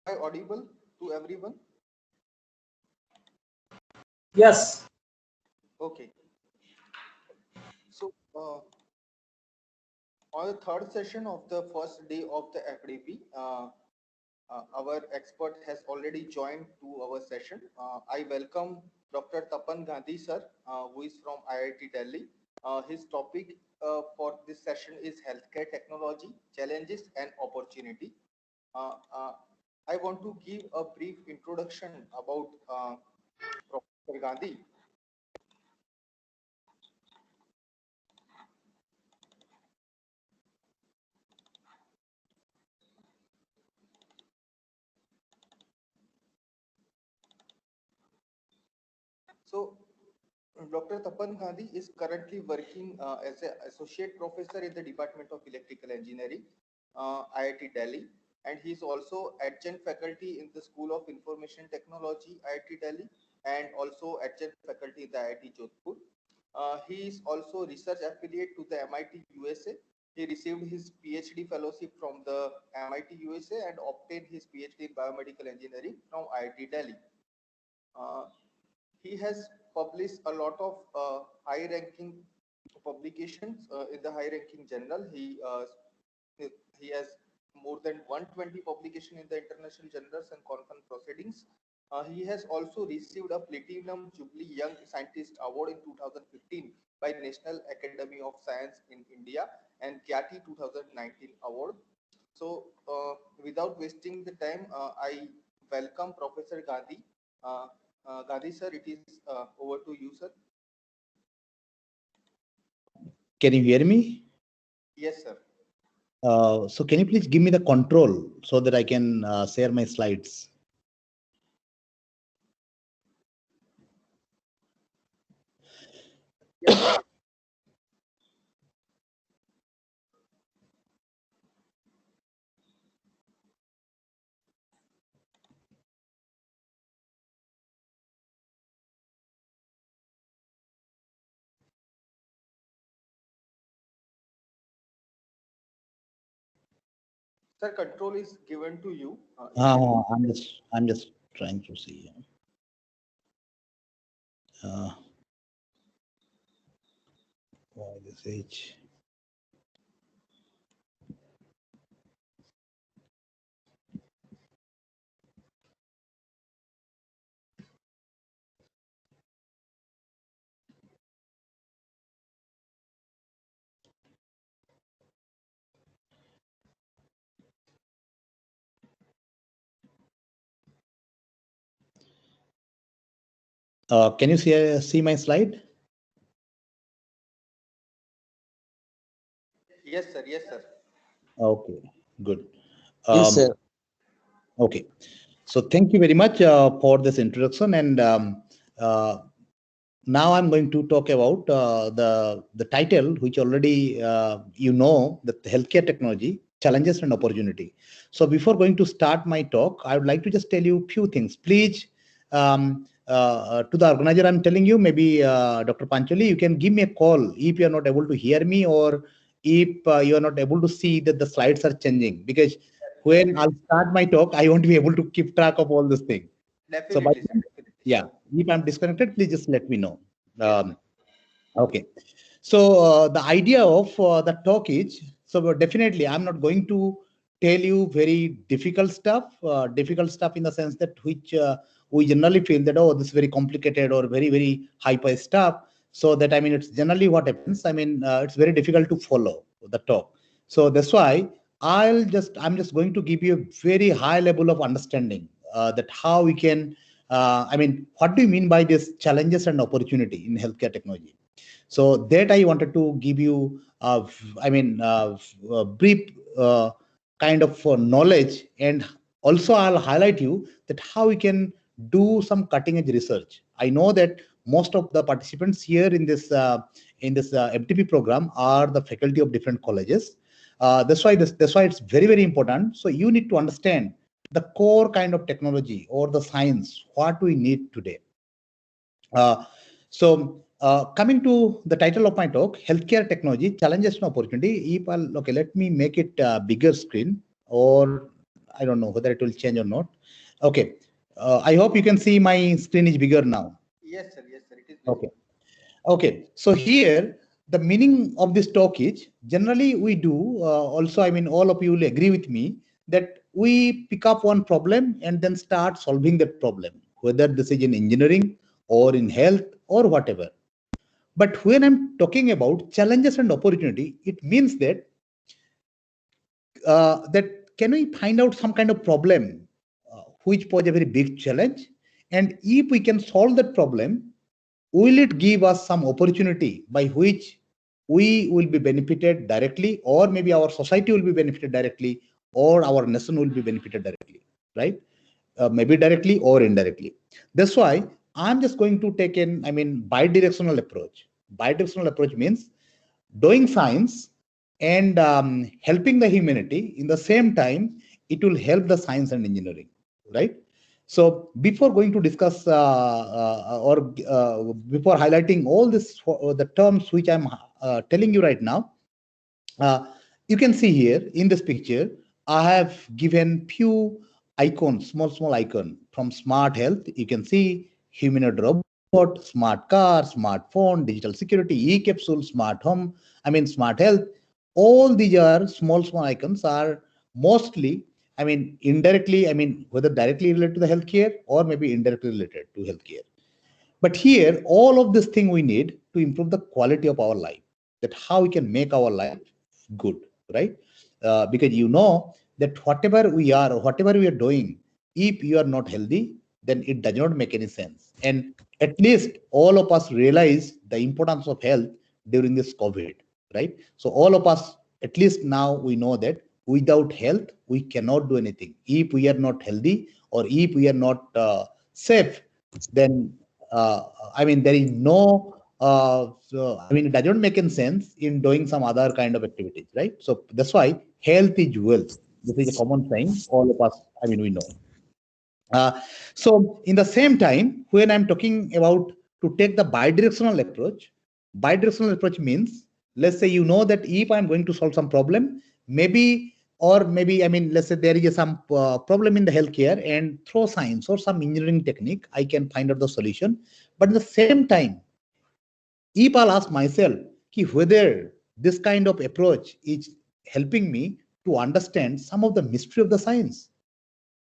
I audible to everyone? Yes. Okay. So, on the third session of the first day of the FDP, our expert has already joined to our session. I welcome Dr. Tapan Gandhi sir, who is from IIT Delhi. His topic for this session is healthcare technology, challenges and opportunity. Uh, uh, I want to give a brief introduction about Professor Gandhi. So, Dr. Tapan Gandhi is currently working as an associate professor in the Department of Electrical Engineering, IIT Delhi, and he is also adjunct faculty in the School of Information Technology, IIT Delhi, and also adjunct faculty in the IIT Jodhpur. He is also research affiliate to the MIT USA. He received his PhD fellowship from the MIT USA and obtained his PhD in biomedical engineering from IIT Delhi. Uh, he has published a lot of high-ranking publications in the high-ranking journal. He has more than 120 publication in the international journals and conference proceedings. He has also received a Platinum Jubilee Young Scientist Award in 2015 by National Academy of Science in India and Kyati 2019 award. So, without wasting the time, I welcome Professor Gandhi. Uh, Gandhi sir, it is over to you, sir. Can you hear me? Yes, sir. So can you please give me the control so that I can share my slides? Yes. Sir, control is given to you. I'm just trying to see. Why this age? Can you see my slide? Yes, sir. Yes, sir. Okay, good. Yes, sir. Okay, so thank you very much for this introduction, and now I'm going to talk about the title, which already you know, that healthcare technology challenges and opportunity. So before going to start my talk, I would like to just tell you a few things. Please, to the organizer, I'm telling you, maybe Dr. Panchali, you can give me a call if you are not able to hear me, or if you are not able to see that the slides are changing, because when I'll start my talk, I won't be able to keep track of all this thing. So by Definitely, sir. Definitely. yeah, if I'm disconnected, please just let me know. Yes, Um, okay. So the idea of the talk is, so definitely I'm not going to tell you very difficult stuff in the sense that which we generally feel that, oh, this is very complicated or very, very hyper stuff. So that, I mean, it's generally what happens. I mean, it's very difficult to follow the talk. So that's why I'm just going to give you a very high level of understanding that how we can, I mean, what do you mean by this challenges and opportunity in healthcare technology? So that I wanted to give you, a brief kind of knowledge, and also I'll highlight you that how we can do some cutting edge research. I know that most of the participants here in this FTP program are the faculty of different colleges. That's why it's very, very important. So you need to understand the core kind of technology or the science what we need today. Coming to the title of my talk, healthcare technology challenges and opportunity. If I'll, okay, let me make it bigger screen, or I don't know whether it will change or not. Okay. I hope you can see my screen is bigger now. Yes, sir. Yes, sir. It is Okay. visible. Okay. So here, the meaning of this talk is, generally we do, also, I mean, all of you will agree with me that we pick up one problem and then start solving that problem, whether this is in engineering or in health or whatever. But when I'm talking about challenges and opportunity, it means that can we find out some kind of problem which pose a very big challenge, and if we can solve that problem, will it give us some opportunity by which we will be benefited directly, or maybe our society will be benefited directly, or our nation will be benefited directly, right? Maybe directly or indirectly. That's why I'm just going to take an, I mean, bidirectional approach. Bidirectional approach means doing science and helping the humanity in the same time. It will help the science and engineering, right? So before going to discuss before highlighting all this, the terms which I'm telling you right now, you can see here in this picture, I have given few icons, small icon from smart health. You can see humanoid robot, smart car, smartphone, digital security, e-capsule, smart home, I mean, smart health. All these are small icons are mostly, I mean, indirectly, I mean, whether directly related to the healthcare or maybe indirectly related to healthcare. But here, all of this thing we need to improve the quality of our life, that how we can make our life good, right? Because you know that whatever we are, or whatever we are doing, if you are not healthy, then it does not make any sense. And at least all of us realize the importance of health during this COVID, right? So all of us, at least now we know that without health, we cannot do anything. If we are not healthy, or if we are not safe, then I mean, there is no, I mean, it doesn't make any sense in doing some other kind of activities, right? So that's why health is wealth. This is a common saying, all of us, I mean, we know. So in the same time, when I'm talking about to take the bidirectional approach means, let's say, you know that if I'm going to solve some problem, maybe, or maybe, I mean, let's say there is some problem in the healthcare, and through science or some engineering technique, I can find out the solution. But at the same time, if I'll ask myself whether this kind of approach is helping me to understand some of the mystery of the science.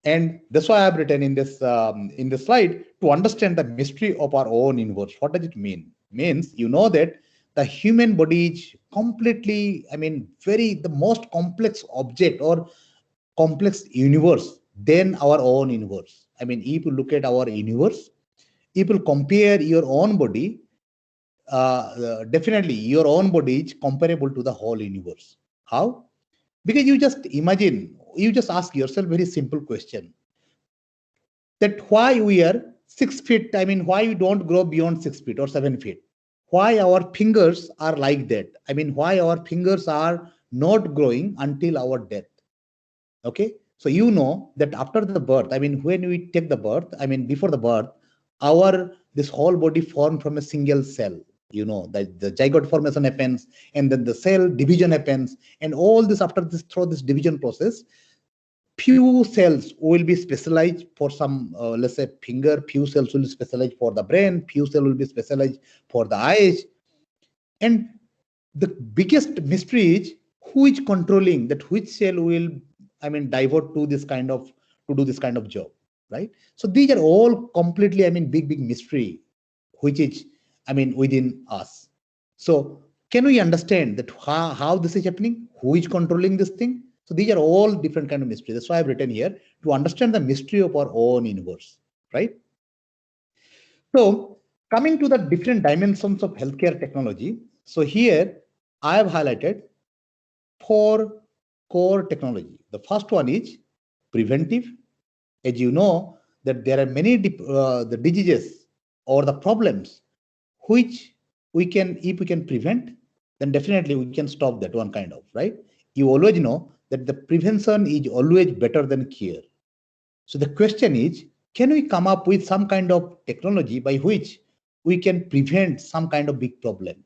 And that's why I've written in this slide, to understand the mystery of our own universe. What does it mean? Means, you know that the human body is completely, I mean, the most complex object or complex universe than our own universe. I mean, if you look at our universe, if you compare your own body, definitely your own body is comparable to the whole universe. How? Because you just imagine, you just ask yourself very simple question, that why we are 6 feet, I mean, why we don't grow beyond 6 feet or 7 feet? Why our fingers are like that? I mean, why our fingers are not growing until our death? Okay. So you know that after the birth, I mean, when we take the birth, I mean, before the birth, this whole body formed from a single cell. You know, that the zygote formation happens, and then the cell division happens, and all this through this division process, few cells will be specialized for some, let's say, finger, few cells will be specialized for the brain, few cells will be specialized for the eyes. And the biggest mystery is who is controlling that, which cell will, I mean, divert to this kind of, to do this kind of job, right? So these are all completely, I mean, big mystery, which is, I mean, within us. So can we understand that how this is happening? Who is controlling this thing? So these are all different kind of mystery. That's why I've written here, to understand the mystery of our own universe, right? So coming to the different dimensions of healthcare technology. So here I have highlighted 4 core technology. The first one is preventive. As you know that there are many the diseases or the problems which we can, if we can prevent, then definitely we can stop that one kind of, right? You always know that the prevention is always better than cure. So the question is, can we come up with some kind of technology by which we can prevent some kind of big problem?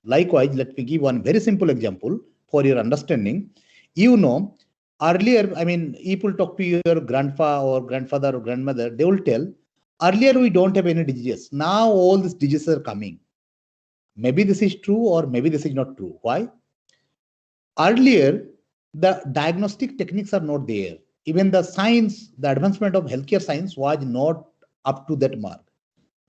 Likewise, let me give one very simple example for your understanding. You know earlier, I mean, people talk to your grandpa or grandfather or grandmother, they will tell, earlier we don't have any diseases. Now all these diseases are coming. Maybe this is true or maybe this is not true. Why? Earlier, the diagnostic techniques are not there. Even the science, the advancement of healthcare science was not up to that mark.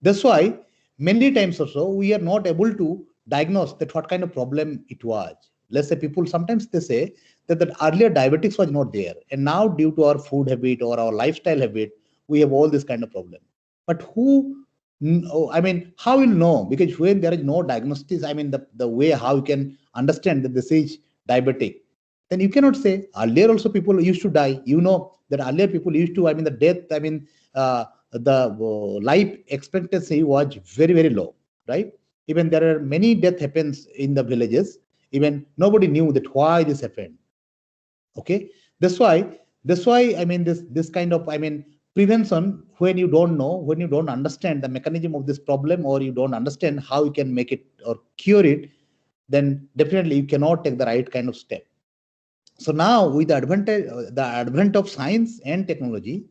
That's why many times also we are not able to diagnose that what kind of problem it was. Let's say people sometimes they say that the earlier diabetics was not there, and now due to our food habit or our lifestyle habit, we have all this kind of problem. But I mean, how will know? Because when there is no diagnostics, I mean, the way how you can understand that this is diabetic, then you cannot say earlier also people used to die. You know that earlier people used to, I mean, the death, I mean, the life expectancy was very, very low, right? Even there are many death happens in the villages. Even nobody knew that why this happened. Okay, that's why I mean this kind of, I mean, prevention, when you don't know, when you don't understand the mechanism of this problem, or you don't understand how you can make it or cure it, then definitely you cannot take the right kind of step. So now with the advent of science and technology,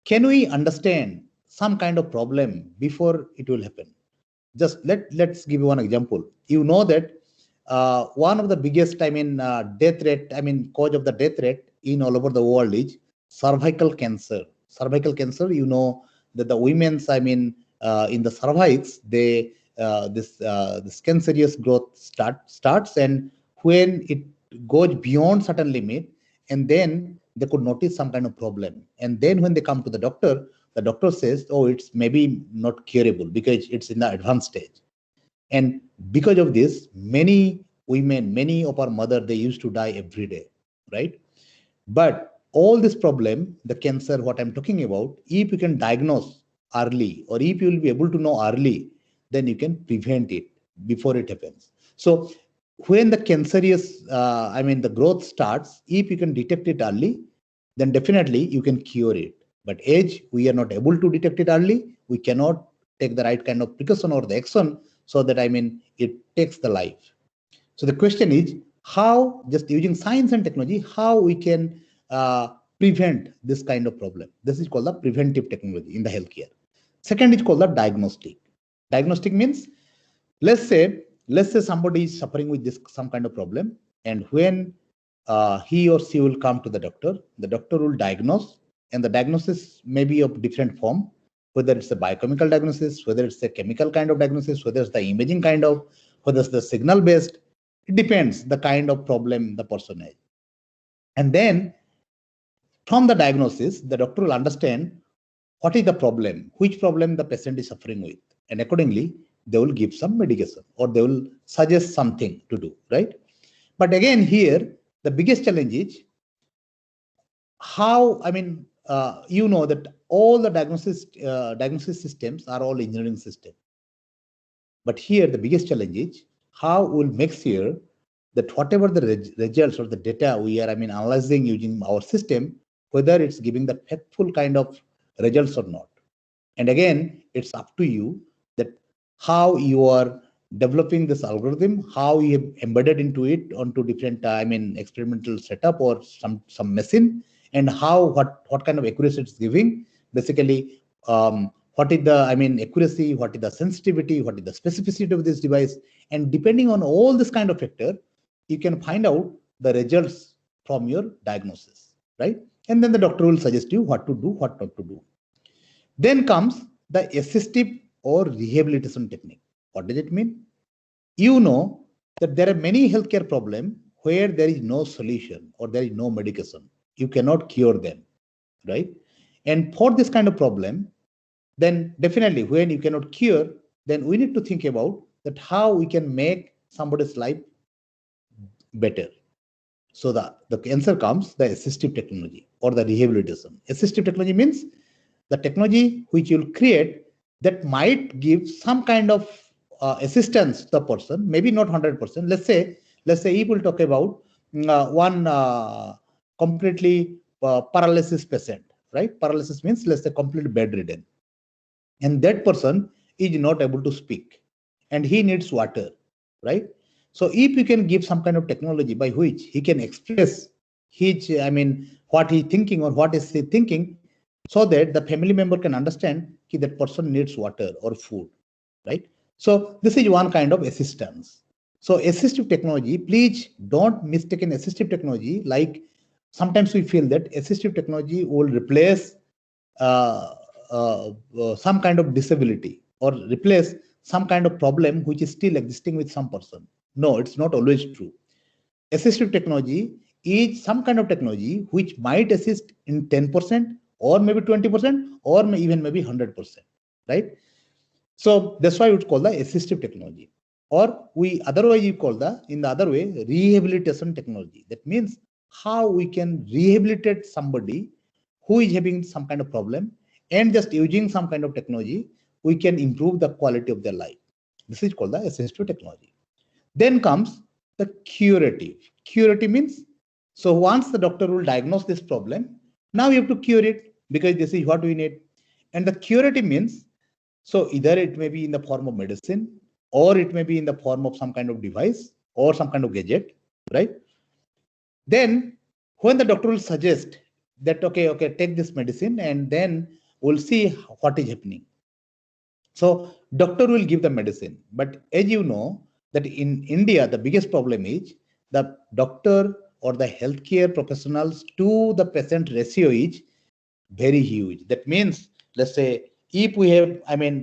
can we understand some kind of problem before it will happen? Just let's give you one example. You know that one of the biggest, I mean, death rate, I mean, cause of the death rate in all over the world is cervical cancer. Cervical cancer, you know that the women's, I mean, in the cervix, they this cancerous growth starts, and when it goes beyond certain limit, and then they could notice some kind of problem, and then when they come to the doctor says, oh, it's maybe not curable because it's in the advanced stage. And because of this, many women, many of our mother, they used to die every day, right? But all this problem, the cancer, what I'm talking about, if you can diagnose early, or if you will be able to know early, then you can prevent it before it happens. So when the cancerous, I mean, the growth starts, if you can detect it early, then definitely you can cure it. But as we are not able to detect it early, we cannot take the right kind of precaution or the action, so that, I mean, it takes the life. So the question is, how, just using science and technology, how we can prevent this kind of problem. This is called the preventive technology in the healthcare. Second is called the diagnostic. Diagnostic means, let's say somebody is suffering with this some kind of problem, and when he or she will come to the doctor will diagnose, and the diagnosis may be of different form, whether it's a biochemical diagnosis, whether it's a chemical kind of diagnosis, whether it's the imaging kind of, whether it's the signal based. It depends the kind of problem the person has. And then from the diagnosis, the doctor will understand what is the problem, which problem the patient is suffering with, and accordingly they will give some medication or they will suggest something to do, right? But again, here the biggest challenge is how, I mean, you know that all the diagnosis systems are all engineering systems. But here the biggest challenge is how we'll make sure that whatever the results or the data we are, I mean, analyzing using our system, whether it's giving the faithful kind of results or not. And again, it's up to you that how you are developing this algorithm, how you have embedded into it onto different, I mean, experimental setup or some machine, and how what kind of accuracy it's giving. Basically, what is the, I mean, accuracy, what is the sensitivity, what is the specificity of this device, and depending on all this kind of factor, you can find out the results from your diagnosis, right? And then the doctor will suggest you what to do, what not to do. Then comes the assistive or rehabilitation technique. What does it mean? You know that there are many healthcare problems where there is no solution or there is no medication. You cannot cure them, right? And for this kind of problem, then definitely when you cannot cure, then we need to think about that how we can make somebody's life better. So the answer comes the assistive technology or the rehabilitation. Assistive technology means the technology which you'll create that might give some kind of assistance to the person, maybe not 100%. Let's say if we'll talk about one completely paralysis patient, right? Paralysis means, let's say, completely bedridden, and that person is not able to speak and he needs water, right? So if you can give some kind of technology by which he can express what he's thinking or what is he thinking, so that the family member can understand that person needs water or food, right? So this is one kind of assistance. So assistive technology, please don't mistake an assistive technology. Like sometimes we feel that assistive technology will replace some kind of disability or replace some kind of problem which is still existing with some person. No, it's not always true. Assistive technology is some kind of technology which might assist in 10% or maybe 20% or even maybe 100%, right? So that's why it's called the assistive technology, or otherwise you call in the other way, rehabilitation technology. That means how we can rehabilitate somebody who is having some kind of problem, and just using some kind of technology, we can improve the quality of their life. This is called the assistive technology. Then comes the curative. Curative means, so once the doctor will diagnose this problem, now you have to cure it because this is what we need. And the curative means, so either it may be in the form of medicine, or it may be in the form of some kind of device or some kind of gadget, right? Then when the doctor will suggest that, okay, take this medicine, and then we'll see what is happening. So doctor will give the medicine. But as you know, that in India, the biggest problem is the doctor or the healthcare professionals to the patient ratio is very huge. That means, let's say, if we have,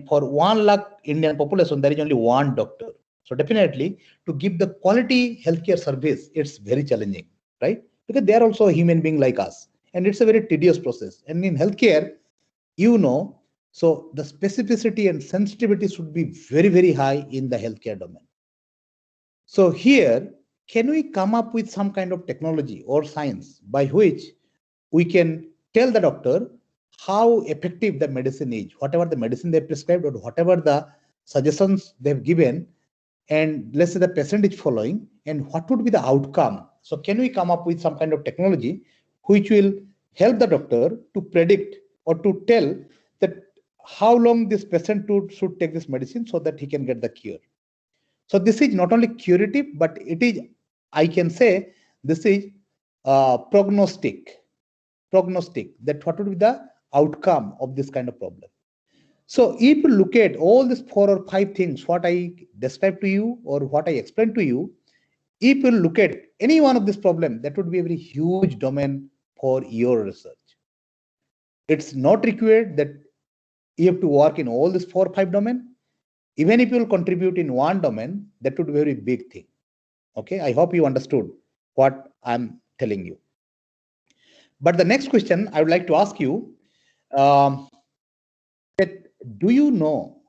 for 1 lakh Indian population, there is only one doctor. So definitely to give the quality healthcare service, it's very challenging, right? Because they are also a human being like us. And it's a very tedious process. And in healthcare, so the specificity and sensitivity should be very, very high in the healthcare domain. So here, can we come up with some kind of technology or science by which we can tell the doctor how effective the medicine is, whatever the medicine they prescribed or whatever the suggestions they've given, and let's say the patient is following, and what would be the outcome? So can we come up with some kind of technology which will help the doctor to predict or to tell that how long this patient should take this medicine so that he can get the cure? So this is not only curative, but it is, I can say, this is prognostic, that what would be the outcome of this kind of problem. So if you look at all these 4 or 5 things, what I described to you or what I explained to you, if you look at any one of this problem, that would be a very huge domain for your research. It's not required that you have to work in all these 4 or 5 domains. Even if you will contribute in one domain, that would be a very big thing. Okay, I hope you understood what I'm telling you. But the next question I would like to ask you, that do you know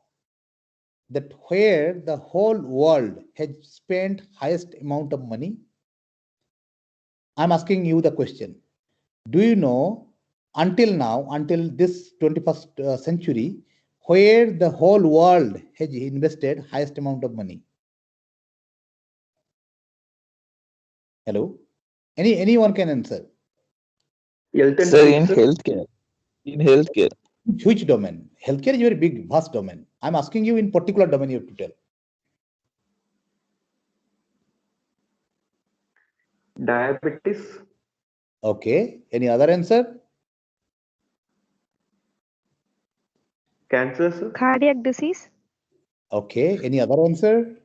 that where the whole world has spent highest amount of money? I'm asking you the question. Do you know until now, until this 21st century, where the whole world has invested highest amount of money? Hello? Anyone can answer? Sir, in healthcare. In healthcare. Which domain? Healthcare is a very big, vast domain. I'm asking you in particular domain you have to tell. Diabetes. Okay. Any other answer? Cancer, sir. Cardiac disease. Okay. Any other answer?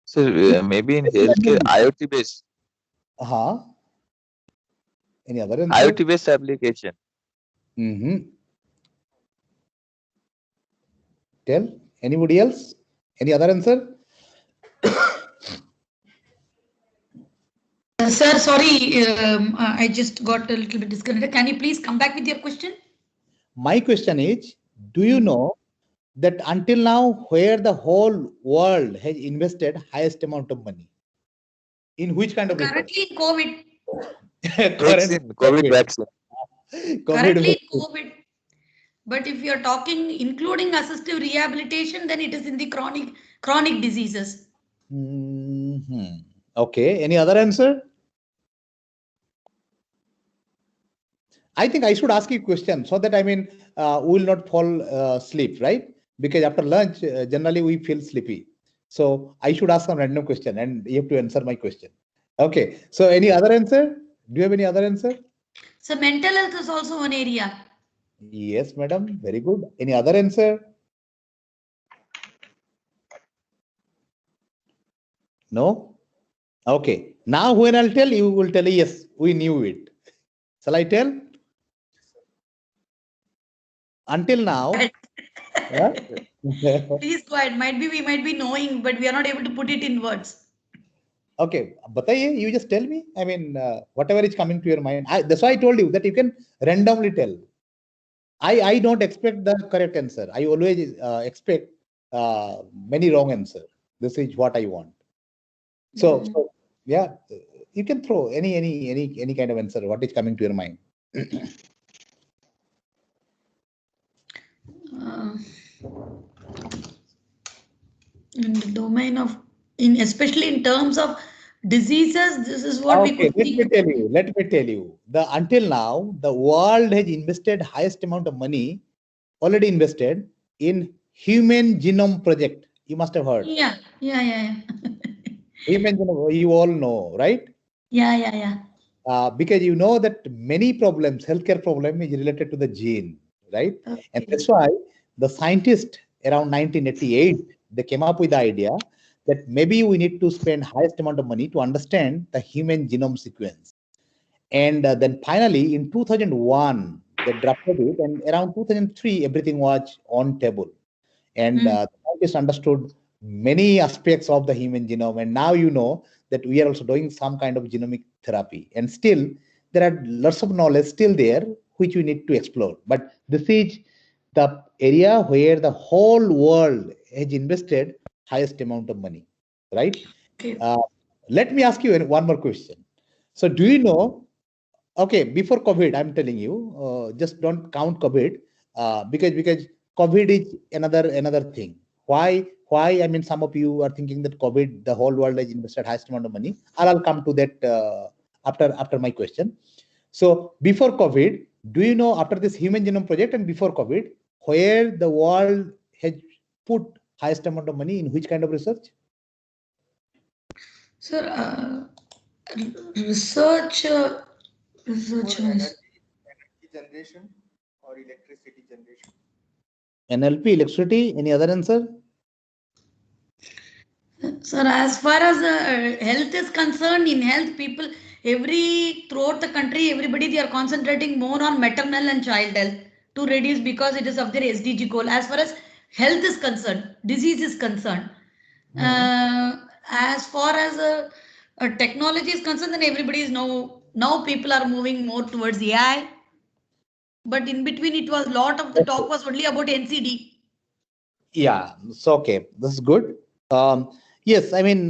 Sir, maybe in healthcare, IoT based. Any other answer? IoT based application. Tell. Anybody else? Any other answer? Sir, sorry, I just got a little bit disconnected. Can you please come back with your question? My question is, do you know that until now where the whole world has invested highest amount of money? In which kind of Currently in COVID. COVID vaccine. Currently in COVID. But if you're talking including assistive rehabilitation, then it is in the chronic diseases. Okay. Any other answer? I think I should ask you a question so that we will not fall asleep, right? Because after lunch, generally we feel sleepy. So I should ask some random question and you have to answer my question. Okay. So any other answer? Do you have any other answer? So mental health is also one area. Yes, madam. Very good. Any other answer? No? Okay. Now when I'll tell you, will tell you, yes, we knew it. Shall I tell? Until now. Yeah? Please go ahead. We might be knowing, but we are not able to put it in words. Okay, bataiye, you just tell me. I mean, whatever is coming to your mind. That's why I told you that you can randomly tell. I don't expect the correct answer. I always expect many wrong answer. This is what I want. So yeah, you can throw any kind of answer. What is coming to your mind? In the domain of, especially in terms of diseases, this is what we Okay, could see. let me tell you. Until now, the world has invested highest amount of money already invested in Human Genome Project. You must have heard. Yeah. Human Genome, you all know, right? Yeah. Because you know that many problems, healthcare problem is related to the gene, right? Okay. And that's why the scientists around 1988, they came up with the idea that maybe we need to spend highest amount of money to understand the human genome sequence. And then finally in 2001, they drafted it, and around 2003, everything was on table. And the scientists understood many aspects of the human genome. And now you know that we are also doing some kind of genomic therapy. And still, there are lots of knowledge still there, which we need to explore. But this is the area where the whole world has invested highest amount of money, right? Okay. Let me ask you one more question. So do you know, okay, before COVID, I'm telling you, just don't count COVID, because COVID is another thing. Why? I mean, some of you are thinking that COVID, the whole world has invested highest amount of money. I'll come to that after my question. So before COVID, do you know, after this Human Genome Project and before COVID, where the world has put highest amount of money in which kind of research? Sir, research For wise. energy generation or electricity generation. NLP, electricity, any other answer? Sir, as far as health is concerned, in health, people throughout the country, everybody they are concentrating more on maternal and child health to reduce, because it is of their SDG goal. As far as health is concerned, disease is concerned. As far as technology is concerned, then everybody is now people are moving more towards AI. But in between, it was lot of the talk was only about NCD. Yeah, so okay, this is good. Yes, I mean,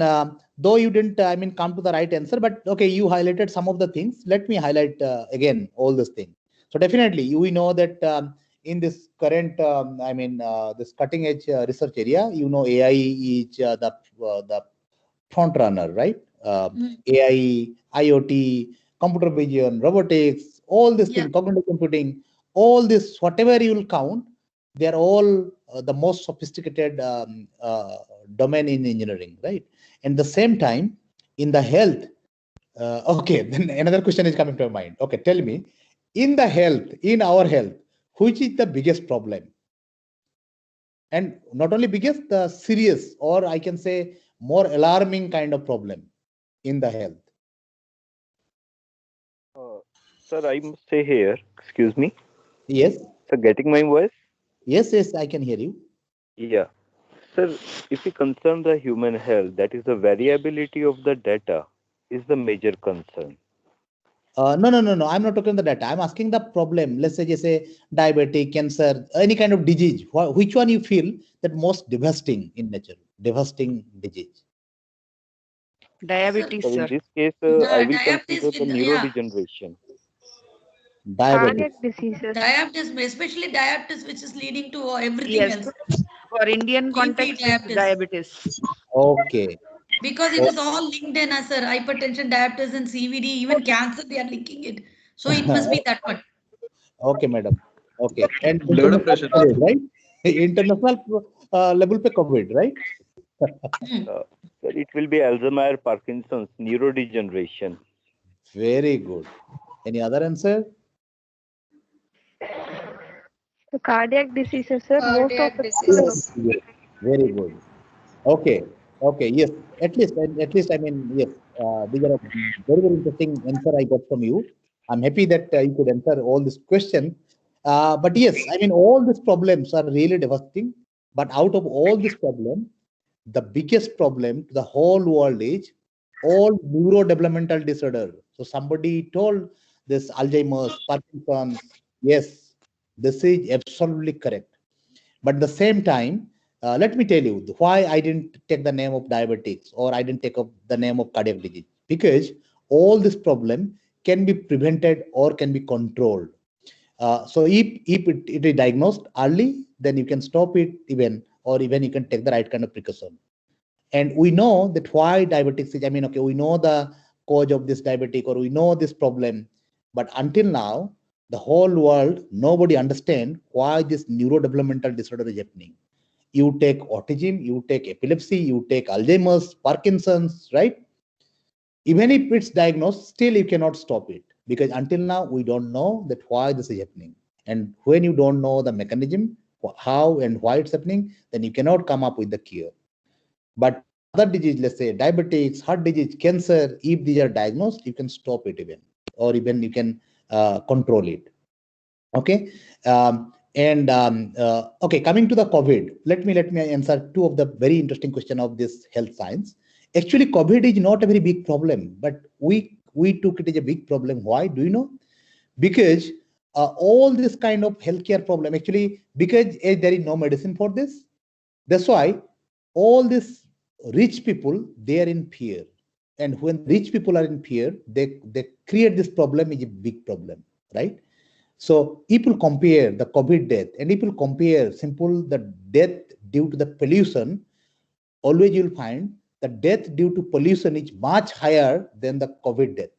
though you didn't, I mean, come to the right answer, but okay, you highlighted some of the things. Let me highlight again all these things. So definitely, we know that in this current, this cutting edge research area, you know, AI is the front runner, right? AI, IoT, computer vision, robotics, all these things, cognitive computing, all this, whatever you will count, they are all the most sophisticated domain in engineering, right? And the same time, in the health, okay, then another question is coming to my mind. Okay, tell me, in our health, which is the biggest problem? And not only biggest, the serious, or I can say more alarming kind of problem in the health. Sir, I must say here, excuse me. Yes. Sir, getting my voice? Yes, I can hear you. Yeah. Sir, if we concern the human health, that is the variability of the data is the major concern. No. I'm not talking the data. I'm asking the problem. Let's say, just say diabetic, cancer, any kind of disease. Which one you feel that most devastating in nature? Devastating disease. Diabetes, So in sir. this case, I will consider the neurodegeneration. Diabetes. Cardiac diseases. Diabetes, especially diabetes, which is leading to everything Yes. else. For Indian BP context, it's diabetes. Okay. Because it is all linked in, sir. Hypertension, diabetes, and CVD, even cancer, they are linking it. So it must be that one. Okay, madam. Okay. And Blood pressure. COVID, right? International level pe COVID, right? Sir, it will be Alzheimer's, Parkinson's, neurodegeneration. Very good. Any other answer? The cardiac diseases, sir. Most of Cardiac the diseases. Yes. Very good. Okay. Okay. Yes. At least, I mean, yes. These are a very, very interesting answer I got from you. I'm happy that you could answer all this question. But yes, I mean, all these problems are really devastating. But out of all this problem, the biggest problem to the whole world is all neurodevelopmental disorder. So somebody told this Alzheimer's, Parkinson's. Yes, this is absolutely correct. But at the same time, let me tell you why I didn't take the name of diabetics or I didn't take up the name of cardiac disease. Because all this problem can be prevented or can be controlled. So if it is diagnosed early, then you can stop it even, or even you can take the right kind of precaution. And we know that why diabetics is, I mean, okay, we know the cause of this diabetic or we know this problem, but until now, the whole world, nobody understand why this neurodevelopmental disorder is happening. You take autism, you take epilepsy, you take Alzheimer's, Parkinson's, right? Even if it's diagnosed, still you cannot stop it because until now we don't know that why this is happening. And when you don't know the mechanism, how and why it's happening, then you cannot come up with the cure. But other disease, let's say diabetes, heart disease, cancer, if these are diagnosed, you can stop it even, or even you can control it. Okay. Okay, coming to the COVID, let me answer two of the very interesting question of this health science. Actually, COVID is not a very big problem, but we took it as a big problem. Why? Do you know? Because all this kind of healthcare problem, actually, because there is no medicine for this, that's why all these rich people, they are in fear. And when rich people are in fear, they create this problem is a big problem, right? So people compare the COVID death and people compare simple the death due to the pollution, always you'll find the death due to pollution is much higher than the COVID death,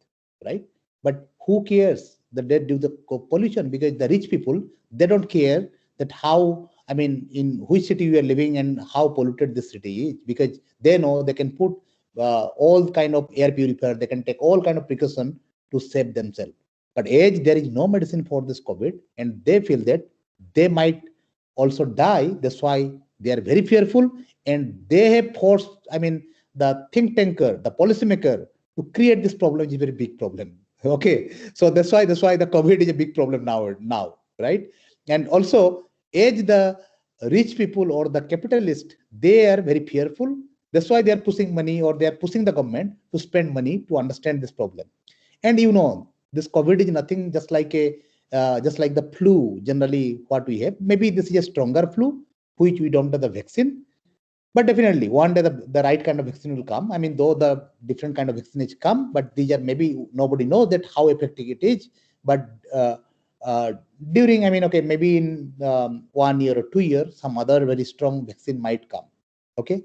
right? But who cares the death due to pollution? Because the rich people, they don't care that how, I mean, in which city you are living and how polluted this city is, because they know they can put all kind of air purifier, they can take all kind of precaution to save themselves. But as there is no medicine for this COVID, and they feel that they might also die, that's why they are very fearful, and they have forced, I mean, the think tanker, the policymaker, to create this problem is a very big problem. Okay, so that's why the COVID is a big problem now, right? And also, as the rich people or the capitalist, they are very fearful. That's why they are pushing money or they are pushing the government to spend money to understand this problem. And you know, this COVID is nothing just like the flu. Generally, what we have, maybe this is a stronger flu, which we don't have the vaccine. But definitely, one day the right kind of vaccine will come. I mean, though the different kind of vaccination come, but these are maybe nobody knows that how effective it is. But during, I mean, okay, maybe in 1 year or 2 years, some other very strong vaccine might come. Okay,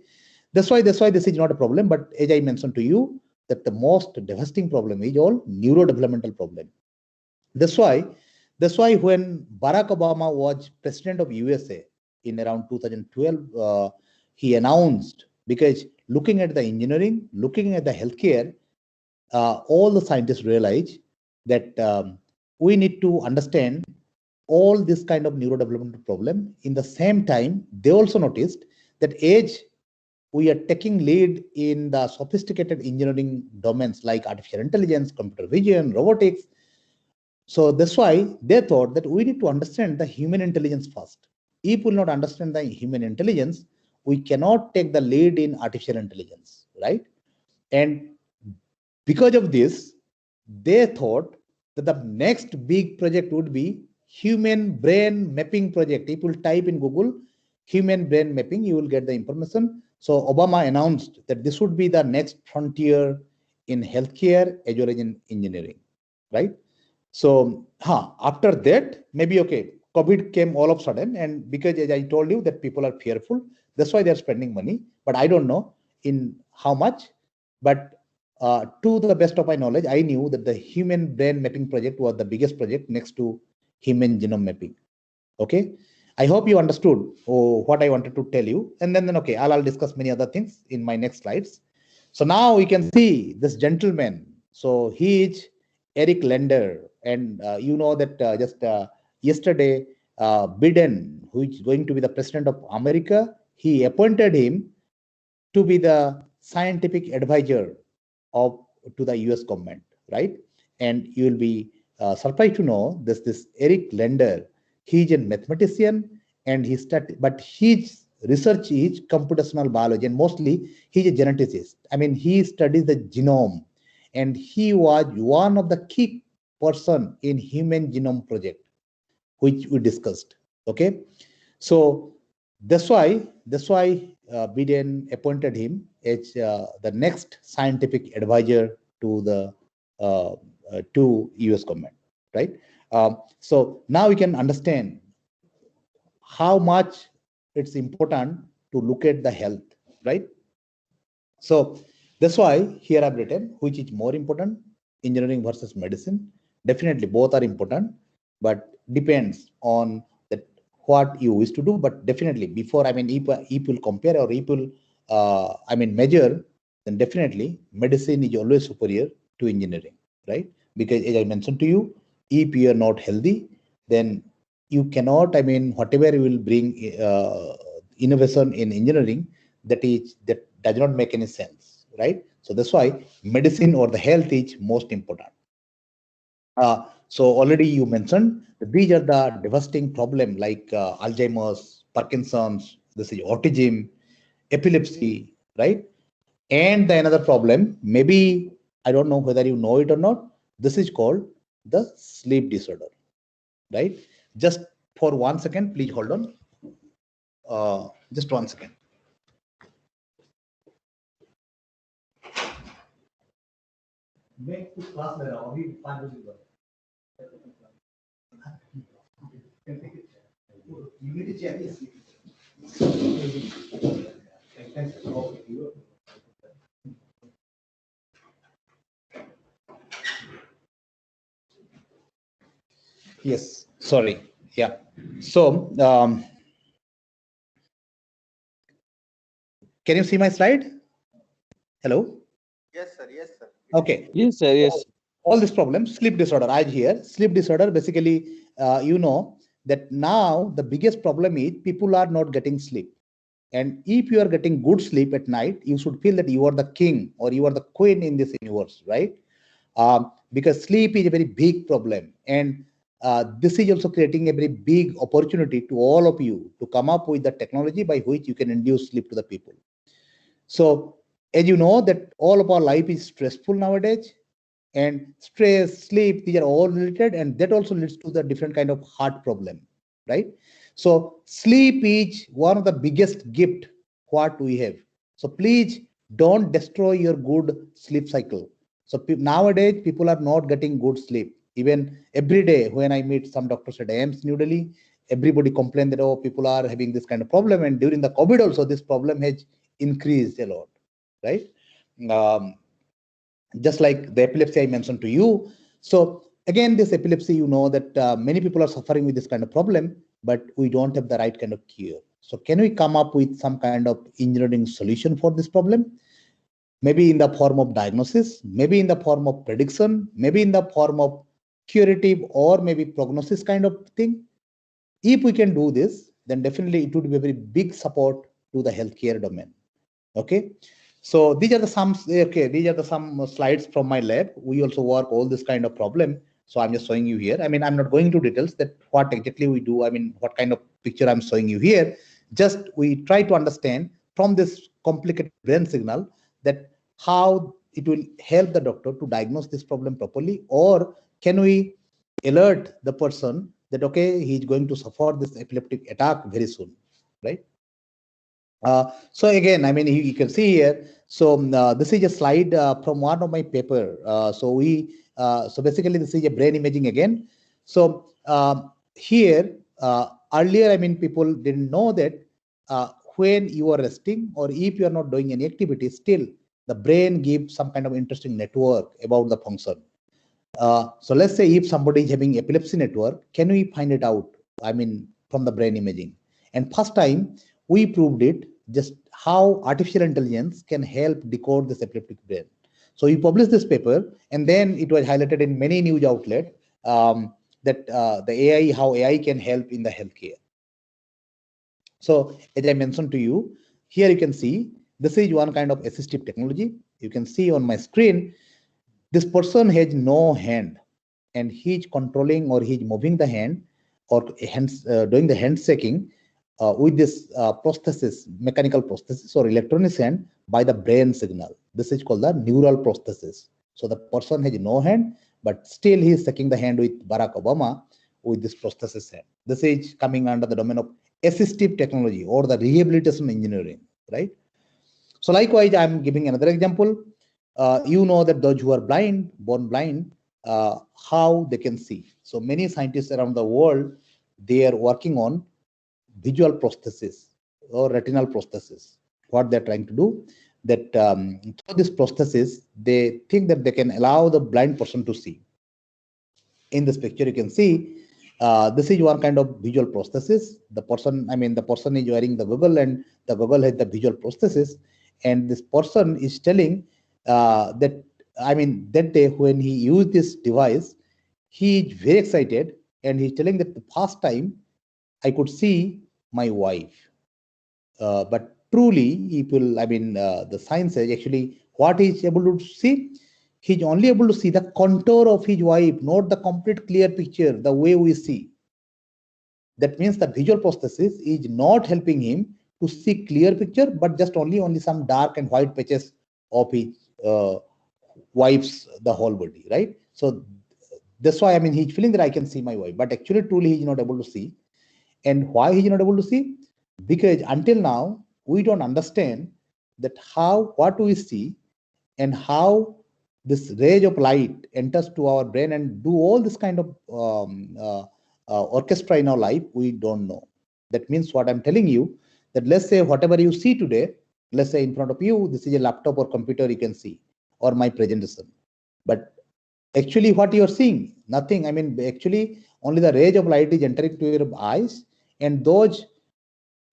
that's why this is not a problem. But as I mentioned to you, that the most devastating problem is all neurodevelopmental problem. That's why when Barack Obama was president of USA in around 2012, he announced, because looking at the engineering, looking at the healthcare, all the scientists realize that we need to understand all this kind of neurodevelopmental problem. In the same time, they also noticed that as we are taking lead in the sophisticated engineering domains like artificial intelligence, computer vision, robotics. So that's why they thought that we need to understand the human intelligence first. If we will not understand the human intelligence, we cannot take the lead in artificial intelligence, right? And because of this, they thought that the next big project would be human brain mapping project. If you type in Google human brain mapping, you will get the information. So Obama announced that this would be the next frontier in healthcare as well as in engineering, right? So after that, maybe okay, COVID came all of a sudden, and because as I told you that people are fearful, that's why they're spending money. But I don't know in how much. But to the best of my knowledge, I knew that the human brain mapping project was the biggest project next to human genome mapping. Okay, I hope you understood what I wanted to tell you. And then okay, I'll discuss many other things in my next slides. So now we can see this gentleman So he is Eric Lender, and you know that just yesterday, Biden, who is going to be the president of America, he appointed him to be the scientific advisor of to the U.S. government, right? And you will be surprised to know this Eric Lender. He is a mathematician, and but his research is computational biology, and mostly he's a geneticist. I mean, he studies the genome, and he was one of the key person in Human Genome Project, which we discussed. Okay, so that's why Biden appointed him as the next scientific advisor to the to U.S. government, right? So now we can understand how much it's important to look at the health, right? So that's why here I've written which is more important, engineering versus medicine. Definitely both are important, but depends on that what you wish to do. But definitely before, I mean, if will compare or if will I mean measure, then definitely medicine is always superior to engineering, right? Because as I mentioned to you, if you are not healthy, then you cannot, I mean, whatever you will bring innovation in engineering, that does not make any sense, right? So that's why medicine or the health is most important. So already you mentioned that these are the devastating problem like Alzheimer's, Parkinson's, this is autism, epilepsy, right? And the another problem, maybe I don't know whether you know it or not, this is called the sleep disorder, right? Just for 1 second, please hold on. Just 1 second. Yes, sorry. Yeah. So, can you see my slide? Hello? Yes, sir. Yes, sir. Okay. Yes, sir. Yes. All these problems, sleep disorder, I here. Sleep disorder, basically, you know that now the biggest problem is people are not getting sleep. And if you are getting good sleep at night, you should feel that you are the king or you are the queen in this universe, right? Because sleep is a very big problem. And this is also creating a very big opportunity to all of you to come up with the technology by which you can induce sleep to the people. So as you know that all of our life is stressful nowadays, and stress, sleep, these are all related, and that also leads to the different kind of heart problem, right? So sleep is one of the biggest gift what we have. So please don't destroy your good sleep cycle. So nowadays people are not getting good sleep. Even every day when I meet some doctors at AIIMS New Delhi, everybody complain that, oh, people are having this kind of problem, and during the COVID also this problem has increased a lot, right? Just like the epilepsy I mentioned to you. So again, this epilepsy, you know that many people are suffering with this kind of problem, but we don't have the right kind of cure. So can we come up with some kind of engineering solution for this problem? Maybe in the form of diagnosis, maybe in the form of prediction, maybe in the form of curative or maybe prognosis kind of thing. If we can do this, then definitely it would be a very big support to the healthcare domain. Okay. So these are the some slides from my lab. We also work all this kind of problem. So I'm just showing you here. I mean, I'm not going to details that what exactly we do. I mean, what kind of picture I'm showing you here. Just we try to understand from this complicated brain signal that how it will help the doctor to diagnose this problem properly, or can we alert the person that, okay, he's going to suffer this epileptic attack very soon, right? So again, I mean, you can see here. So this is a slide from one of my paper. So basically this is a brain imaging again. So here earlier, I mean, people didn't know that when you are resting or if you are not doing any activity, still the brain gives some kind of interesting network about the function. So let's say if somebody is having epilepsy network, can we find it out? I mean, from the brain imaging. And first time we proved it, just how artificial intelligence can help decode this epileptic brain. So he published this paper, and then it was highlighted in many news outlets that the AI, how AI can help in the healthcare. So as I mentioned to you, here you can see this is one kind of assistive technology. You can see on my screen, this person has no hand, and he's controlling or he's moving the hand or hands, doing the hand shaking with this prosthesis, mechanical prosthesis or electronic hand by the brain signal. This is called the neural prosthesis. So the person has no hand, but still he is shaking the hand with Barack Obama with this prosthesis hand. This is coming under the domain of assistive technology or the rehabilitation engineering, right? So likewise, I'm giving another example. You know that those who are blind, born blind, how they can see. So many scientists around the world, they are working on visual prosthesis or retinal prosthesis. What they're trying to do, that through this prosthesis, they think that they can allow the blind person to see. In this picture, you can see this is one kind of visual prosthesis. The person is wearing the goggle, and the goggle has the visual prosthesis. And this person is telling that day when he used this device, he is very excited, and he's telling that the first time I could see my wife. But truly, people, the science says actually what he's able to see, he's only able to see the contour of his wife, not the complete clear picture, the way we see. That means the visual prosthesis is not helping him to see clear picture, but just only some dark and white patches of his wife's the whole body, right? So that's why he's feeling that I can see my wife, but actually truly he's not able to see. And why he's not able to see? Because until now we don't understand that what we see and how this ray of light enters to our brain and do all this kind of orchestra in our life. We don't know. That means what I'm telling you, that let's say whatever you see today, let's say in front of you, this is a laptop or computer you can see, or my presentation. But actually what you're seeing, nothing. Actually only the rays of light is entering to your eyes, and those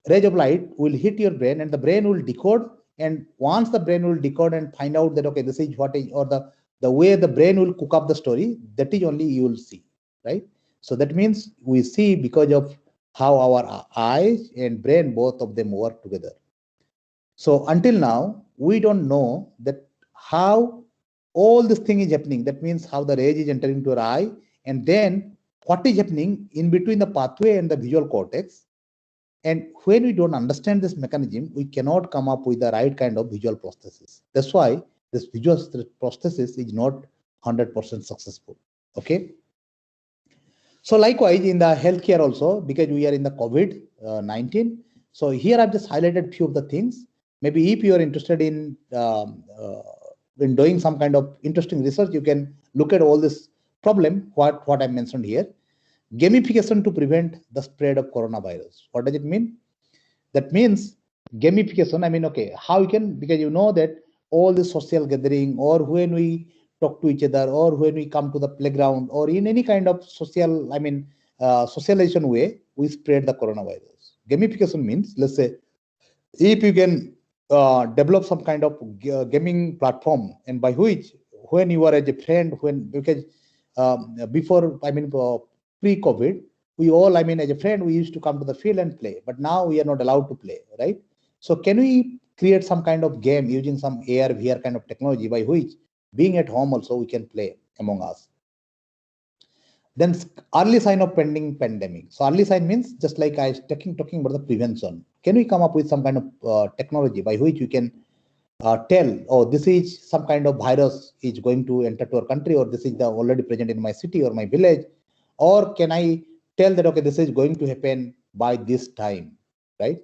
rays of light will hit your brain, and the brain will decode. And once the brain will decode and find out that, okay, this is what is, or the way the brain will cook up the story, that is only you will see, right? So that means we see because of how our eyes and brain, both of them work together. So until now, we don't know that how all this thing is happening. That means how the rays is entering to our eye, and then what is happening in between the pathway and the visual cortex. And when we don't understand this mechanism, we cannot come up with the right kind of visual prosthesis. That's why this visual prosthesis is not 100% successful. Okay. So likewise in the healthcare also, because we are in the COVID-19. So here I've just highlighted few of the things. Maybe if you are interested in doing some kind of interesting research, you can look at all this problem, what I mentioned here. Gamification to prevent the spread of coronavirus. What does it mean? That means gamification, okay, how you can, because you know that all the social gathering, or when we talk to each other, or when we come to the playground, or in any kind of social, socialization way, we spread the coronavirus. Gamification means, let's say, if you can develop some kind of gaming platform, and by which, when you are as a friend, because before, pre-COVID, we all, as a friend, we used to come to the field and play, but now we are not allowed to play, right? So can we create some kind of game using some AR, VR kind of technology, by which, being at home also, we can play among us? Then early sign of pending pandemic. So early sign means, just like I was talking about the prevention. Can we come up with some kind of technology by which we can tell, oh, this is some kind of virus is going to enter to our country, or this is already present in my city or my village? Or can I tell that, okay, this is going to happen by this time, right?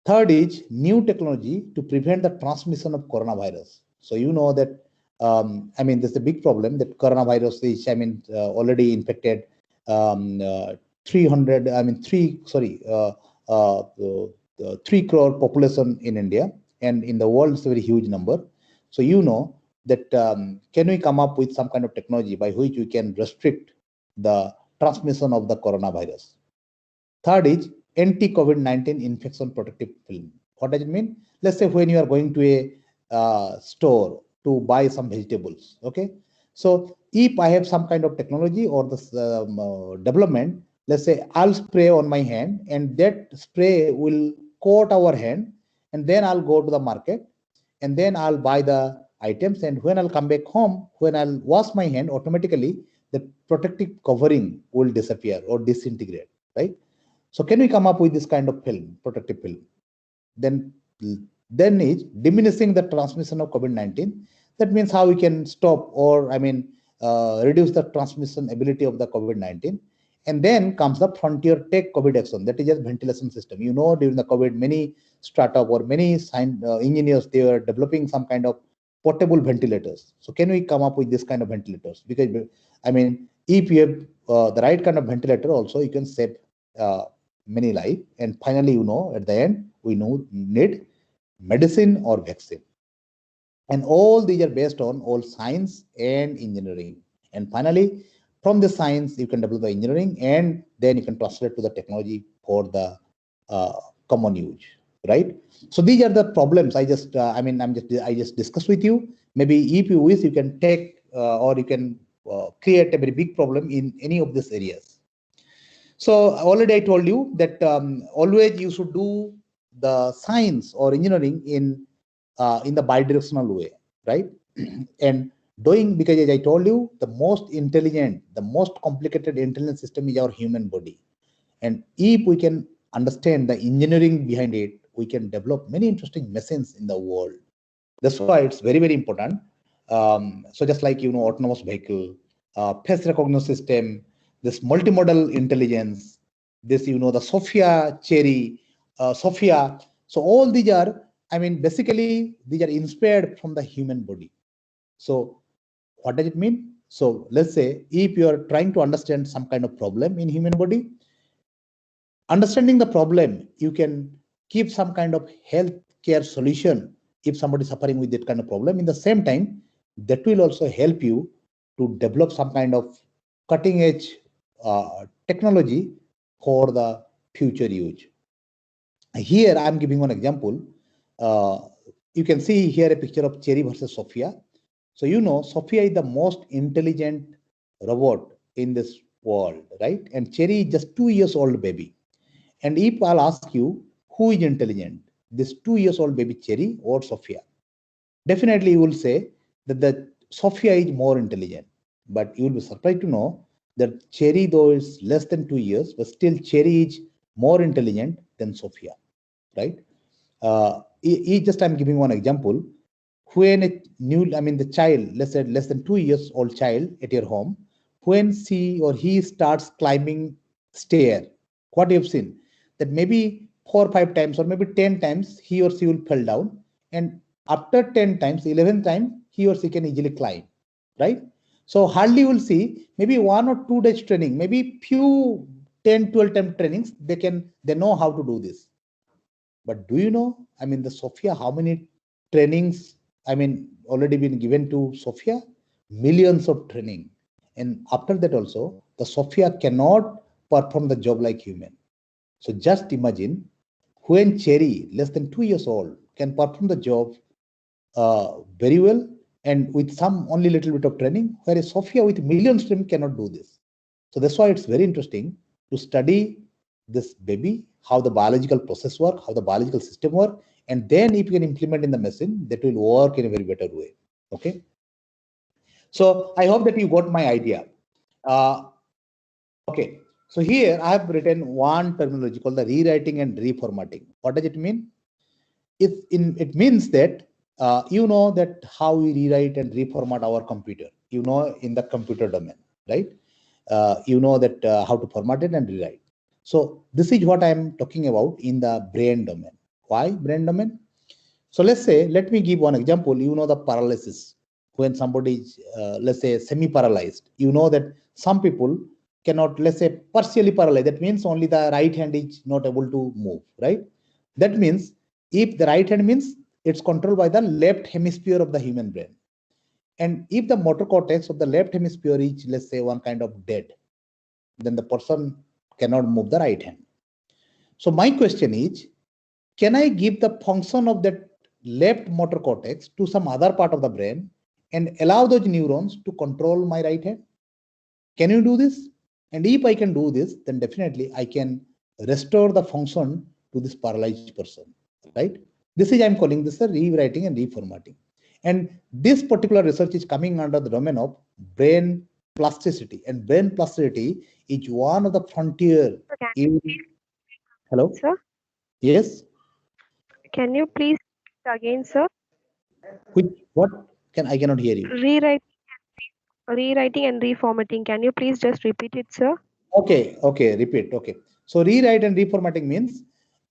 Third is new technology to prevent the transmission of coronavirus. So you know that, there's a big problem that coronavirus is, already infected 3 crore population in India, and in the world it's a very huge number. So you know that can we come up with some kind of technology by which we can restrict the transmission of the coronavirus? Third is anti-COVID-19 infection protective film. What does it mean? Let's say when you are going to a store, to buy some vegetables. Okay. So if I have some kind of technology or this development, let's say I'll spray on my hand and that spray will coat our hand, and then I'll go to the market and then I'll buy the items, and when I'll come back home, when I'll wash my hand, automatically the protective covering will disappear or disintegrate, right? So can we come up with this kind of film, protective film? Then is diminishing the transmission of COVID-19. That means how we can stop or reduce the transmission ability of the COVID-19. And then comes the frontier tech COVID action, that is just ventilation system. You know, during the COVID, many startup or many engineers, they were developing some kind of portable ventilators. So can we come up with this kind of ventilators? Because if you have the right kind of ventilator, also you can save many lives. And finally, at the end, we need medicine or vaccine. And all these are based on all science and engineering. And finally, from the science, you can develop the engineering, and then you can translate to the technology for the common use, right? So these are the problems I just discussed with you. Maybe if you wish, you can take or you can create a very big problem in any of these areas. So already I told you that always you should do the science or engineering in the bidirectional way, right? And because as I told you, the most intelligent, the most complicated intelligent system is our human body. And if we can understand the engineering behind it, we can develop many interesting machines in the world. That's why it's very, very important. So just like, autonomous vehicle, face recognition system, this multimodal intelligence, this, the Sophia Cherry, Sophia. So all these are, basically, these are inspired from the human body. So what does it mean? So let's say if you are trying to understand some kind of problem in human body, understanding the problem, you can keep some kind of health care solution if somebody is suffering with that kind of problem. In the same time, that will also help you to develop some kind of cutting edge technology for the future use. Here I'm giving one example. You can see here a picture of Cherry versus Sophia. So Sophia is the most intelligent robot in this world, right? And Cherry is just 2 years old baby. And if I'll ask you who is intelligent, this 2 years old baby Cherry or Sophia, definitely you will say that the Sophia is more intelligent. But you will be surprised to know that Cherry, though is less than 2 years, but still Cherry is more intelligent than Sophia, right? I'm giving one example. When the child, let's say less than 2 years old child at your home, when she or he starts climbing stair, what you've seen, that maybe 4 or 5 times or maybe 10 times he or she will fall down, and after 10 times, 11th time, he or she can easily climb, right? So hardly you will see maybe 1 or 2 days training, maybe few 10, 12 time trainings, they know how to do this. But do you know, the Sophia, how many trainings, already been given to Sophia? Millions of training. And after that also, the Sophia cannot perform the job like human. So just imagine when Cherry, less than 2 years old, can perform the job very well and with some only little bit of training, whereas Sophia with millions of training cannot do this. So that's why it's very interesting to study this baby, how the biological process work, how the biological system work, and then if you can implement in the machine, that will work in a very better way. Okay. So I hope that you got my idea. Okay. So here I have written one terminology called the rewriting and reformatting. What does it mean? It means that that how we rewrite and reformat our computer, in the computer domain, right? That how to format it and rewrite. So this is what I am talking about in the brain domain. Why brain domain? So let me give one example. The paralysis. When somebody is, let's say, semi-paralyzed, that some people cannot, let's say, partially paralyzed. That means only the right hand is not able to move, right? That means if the right hand means it's controlled by the left hemisphere of the human brain. And if the motor cortex of the left hemisphere is, let's say, one kind of dead, then the person cannot move the right hand. So my question is, can I give the function of that left motor cortex to some other part of the brain and allow those neurons to control my right hand? Can you do this? And if I can do this, then definitely I can restore the function to this paralyzed person, right? This is, I'm calling this a rewriting and reformatting. And this particular research is coming under the domain of brain plasticity. And brain plasticity is one of the frontier in... Hello? Sir, Yes? can you please again, sir? Which, what? I cannot hear you. Rewriting and reformatting. Can you please just repeat it, sir? Okay, repeat. Okay. So rewrite and reformatting means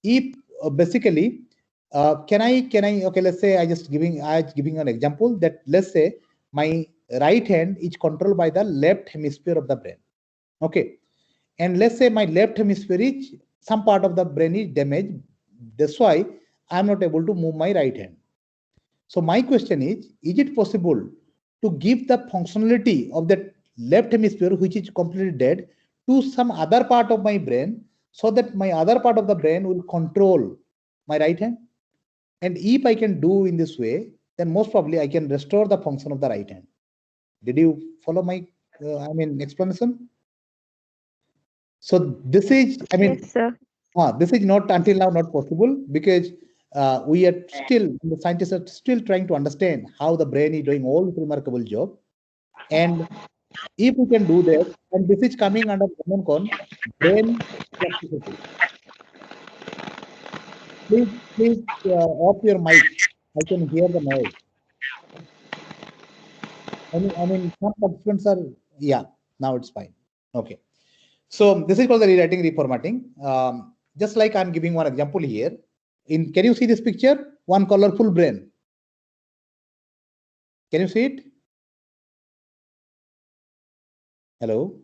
if basically can I okay, let's say I giving an example that let's say my right hand is controlled by the left hemisphere of the brain. Okay. And let's say my left hemisphere is some part of the brain is damaged. That's why I'm not able to move my right hand. So my question is it possible to give the functionality of that left hemisphere, which is completely dead, to some other part of my brain so that my other part of the brain will control my right hand? And if I can do in this way, then most probably I can restore the function of the right hand. Did you follow my explanation? So this is, Yes, sir. this is not until now not possible because we are still, the scientists are still trying to understand how the brain is doing all this remarkable job. And if we can do that, and this is coming under common con brain plasticity. Please off your mic. I can hear the noise. Some participants are, yeah, now it's fine. Okay. So this is called the rewriting, reformatting. Just like I'm giving one example here. Can you see this picture? One colorful brain. Can you see it? Hello?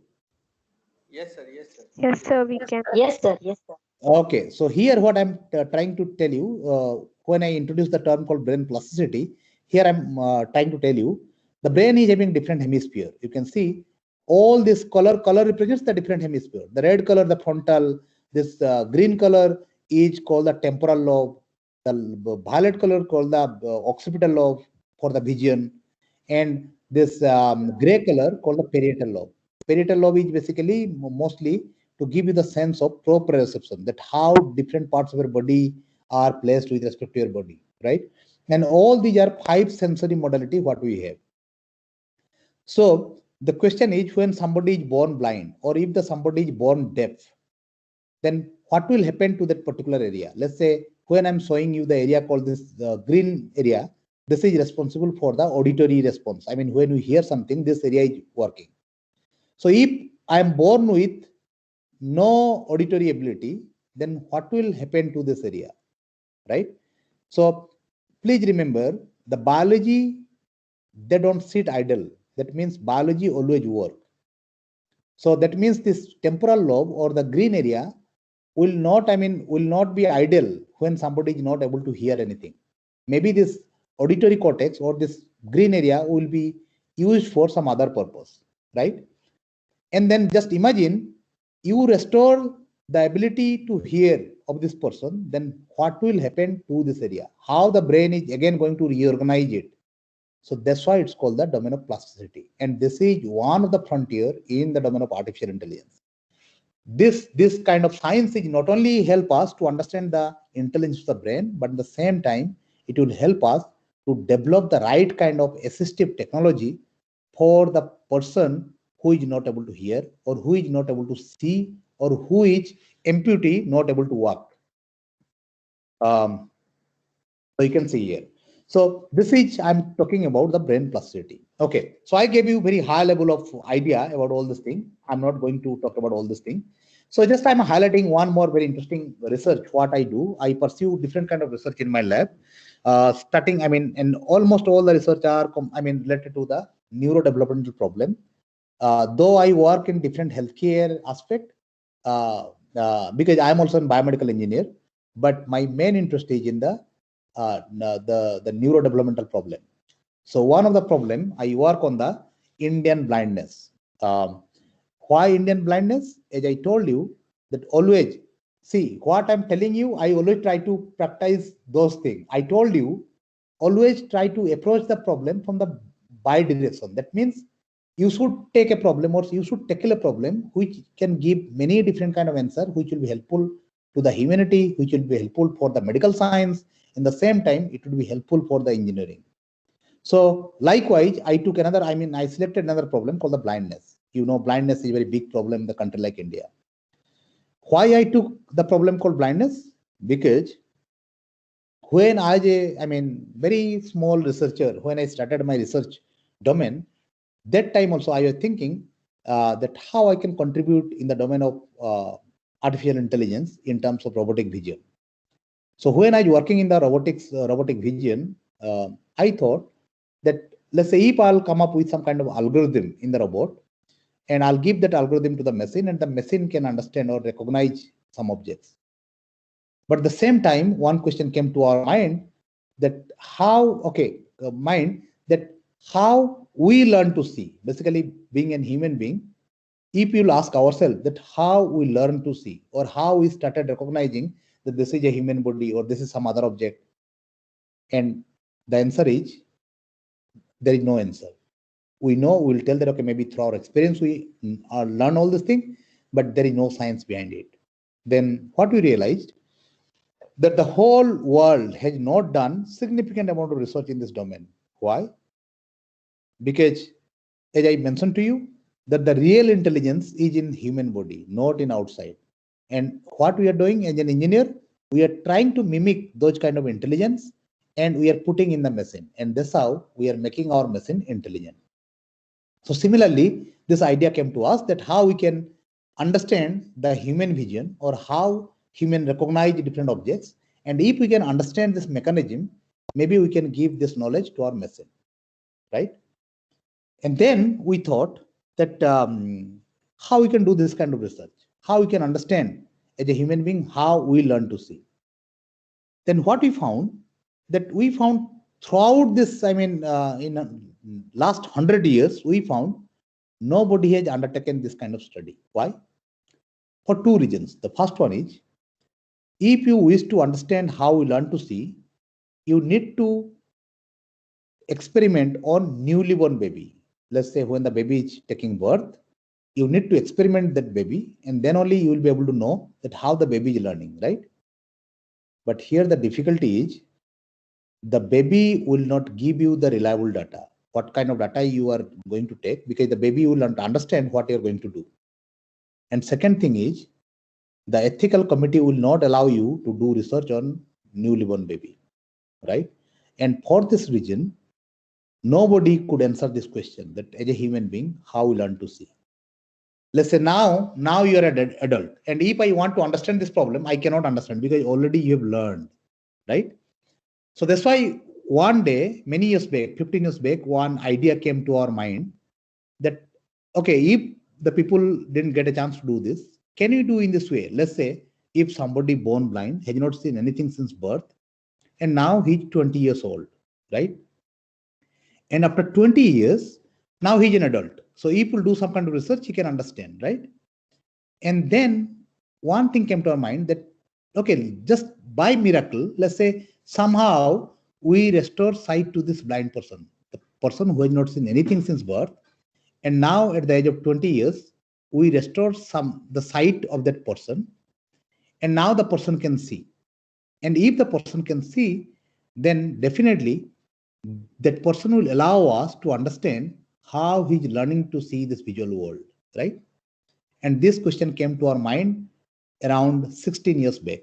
Yes, sir. Yes, sir. Yes, sir, we can. Yes, sir. Yes, sir. Okay, so here what I'm trying to tell you, when I introduce the term called brain plasticity, here I'm trying to tell you, the brain is having different hemisphere. You can see all this color represents the different hemisphere. The red color, the frontal, this green color is called the temporal lobe, the violet color called the occipital lobe for the vision, and this gray color called the parietal lobe. Parietal lobe is basically mostly to give you the sense of proprioception, that how different parts of your body are placed with respect to your body, right? And all these are 5 sensory modality what we have. So the question is, when somebody is born blind or if somebody is born deaf, then what will happen to that particular area? Let's say when I'm showing you the area called this green area, this is responsible for the auditory response. When we hear something, this area is working. So if I am born with no auditory ability, then what will happen to this area, right? So please remember, the biology, they don't sit idle. That means biology always work. So that means this temporal lobe or the green area will not be idle when somebody is not able to hear anything. Maybe this auditory cortex or this green area will be used for some other purpose, right? And then just imagine you restore the ability to hear of this person, then what will happen to this area? How the brain is again going to reorganize it. So that's why it's called the domain of plasticity. And this is one of the frontier in the domain of artificial intelligence. This kind of science is not only help us to understand the intelligence of the brain, but at the same time, it will help us to develop the right kind of assistive technology for the person who is not able to hear or who is not able to see or who is amputee, not able to walk. So you can see here. So this is, I'm talking about the brain plasticity. Okay, so I gave you very high level of idea about all this thing. I'm not going to talk about all this thing. So just I'm highlighting one more very interesting research. What I do, I pursue different kind of research in my lab. Starting, and almost all the research are, related to the neurodevelopmental problem. Though I work in different healthcare aspect, because I am also a biomedical engineer, but my main interest is in the neurodevelopmental problem. So one of the problem, I work on the Indian blindness. Why Indian blindness? As I told you, that always, see what I'm telling you, I always try to practice those things. I told you, always try to approach the problem from the bi-direction. That means you should take a problem or you should tackle a problem which can give many different kind of answer, which will be helpful to the humanity, which will be helpful for the medical science. In the same time, it will be helpful for the engineering. So likewise, I selected another problem called the blindness. You know, blindness is a very big problem in a country like India. Why I took the problem called blindness? Because when very small researcher, when I started my research domain, that time also I was thinking that how I can contribute in the domain of artificial intelligence in terms of robotic vision. So when I was working in the robotic vision, I thought that, let's say, if I'll come up with some kind of algorithm in the robot, and I'll give that algorithm to the machine, and the machine can understand or recognize some objects. But at the same time, one question came to our mind that how we learn to see. Basically, being a human being, if you'll ask ourselves that how we learn to see, or how we started recognizing that this is a human body or this is some other object, and the answer is there is no answer. We know, we'll tell that, okay, maybe through our experience we learn all this thing, but there is no science behind it. Then what we realized, that the whole world has not done significant amount of research in this domain. Why? Because, as I mentioned to you, that the real intelligence is in human body, not in outside. And what we are doing as an engineer, we are trying to mimic those kind of intelligence, and we are putting in the machine. And that's how we are making our machine intelligent. So similarly, this idea came to us that how we can understand the human vision, or how human recognize different objects. And if we can understand this mechanism, maybe we can give this knowledge to our machine, right? And then we thought that how we can do this kind of research, how we can understand as a human being, how we learn to see. Then what we found, that we found throughout this, in last 100 years, we found nobody has undertaken this kind of study. Why? For two reasons. The first one is, if you wish to understand how we learn to see, you need to experiment on newly born baby. Let's say when the baby is taking birth, you need to experiment that baby, and then only you will be able to know that how the baby is learning, right? But here the difficulty is, the baby will not give you the reliable data. What kind of data you are going to take, because the baby will not understand what you're going to do. And second thing is, the ethical committee will not allow you to do research on newly born baby, right? And for this reason, nobody could answer this question, that as a human being, how we learn to see. Let's say now you are an adult, and if I want to understand this problem, I cannot understand because already you have learned, right? So that's why one day, many years back, 15 years back, one idea came to our mind that, okay, if the people didn't get a chance to do this, can you do in this way? Let's say if somebody born blind, has not seen anything since birth, and now he's 20 years old, right? And after 20 years, now he's an adult. So if you do some kind of research, he can understand, right? And then one thing came to our mind that, okay, just by miracle, let's say somehow we restore sight to this blind person, the person who has not seen anything since birth. And now at the age of 20 years, we restore the sight of that person. And now the person can see. And if the person can see, then definitely that person will allow us to understand how he's learning to see this visual world, right? And this question came to our mind around 16 years back.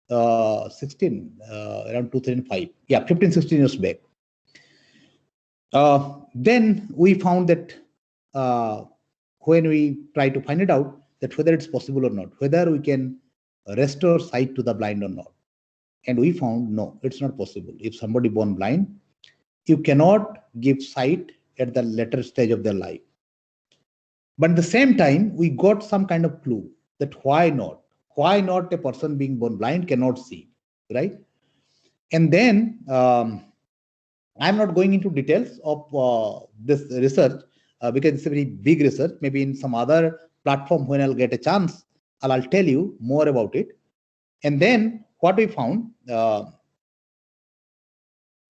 Around 2005. Yeah, 15, 16 years back. Then we found that when we try to find it out, that whether it's possible or not, whether we can restore sight to the blind or not. And we found, no, it's not possible. If somebody born blind, you cannot give sight at the later stage of their life. But at the same time, we got some kind of clue that why not? Why not a person being born blind cannot see, right? And then I'm not going into details of this research because it's a very big research. Maybe in some other platform when I'll get a chance, I'll tell you more about it. And then what we found,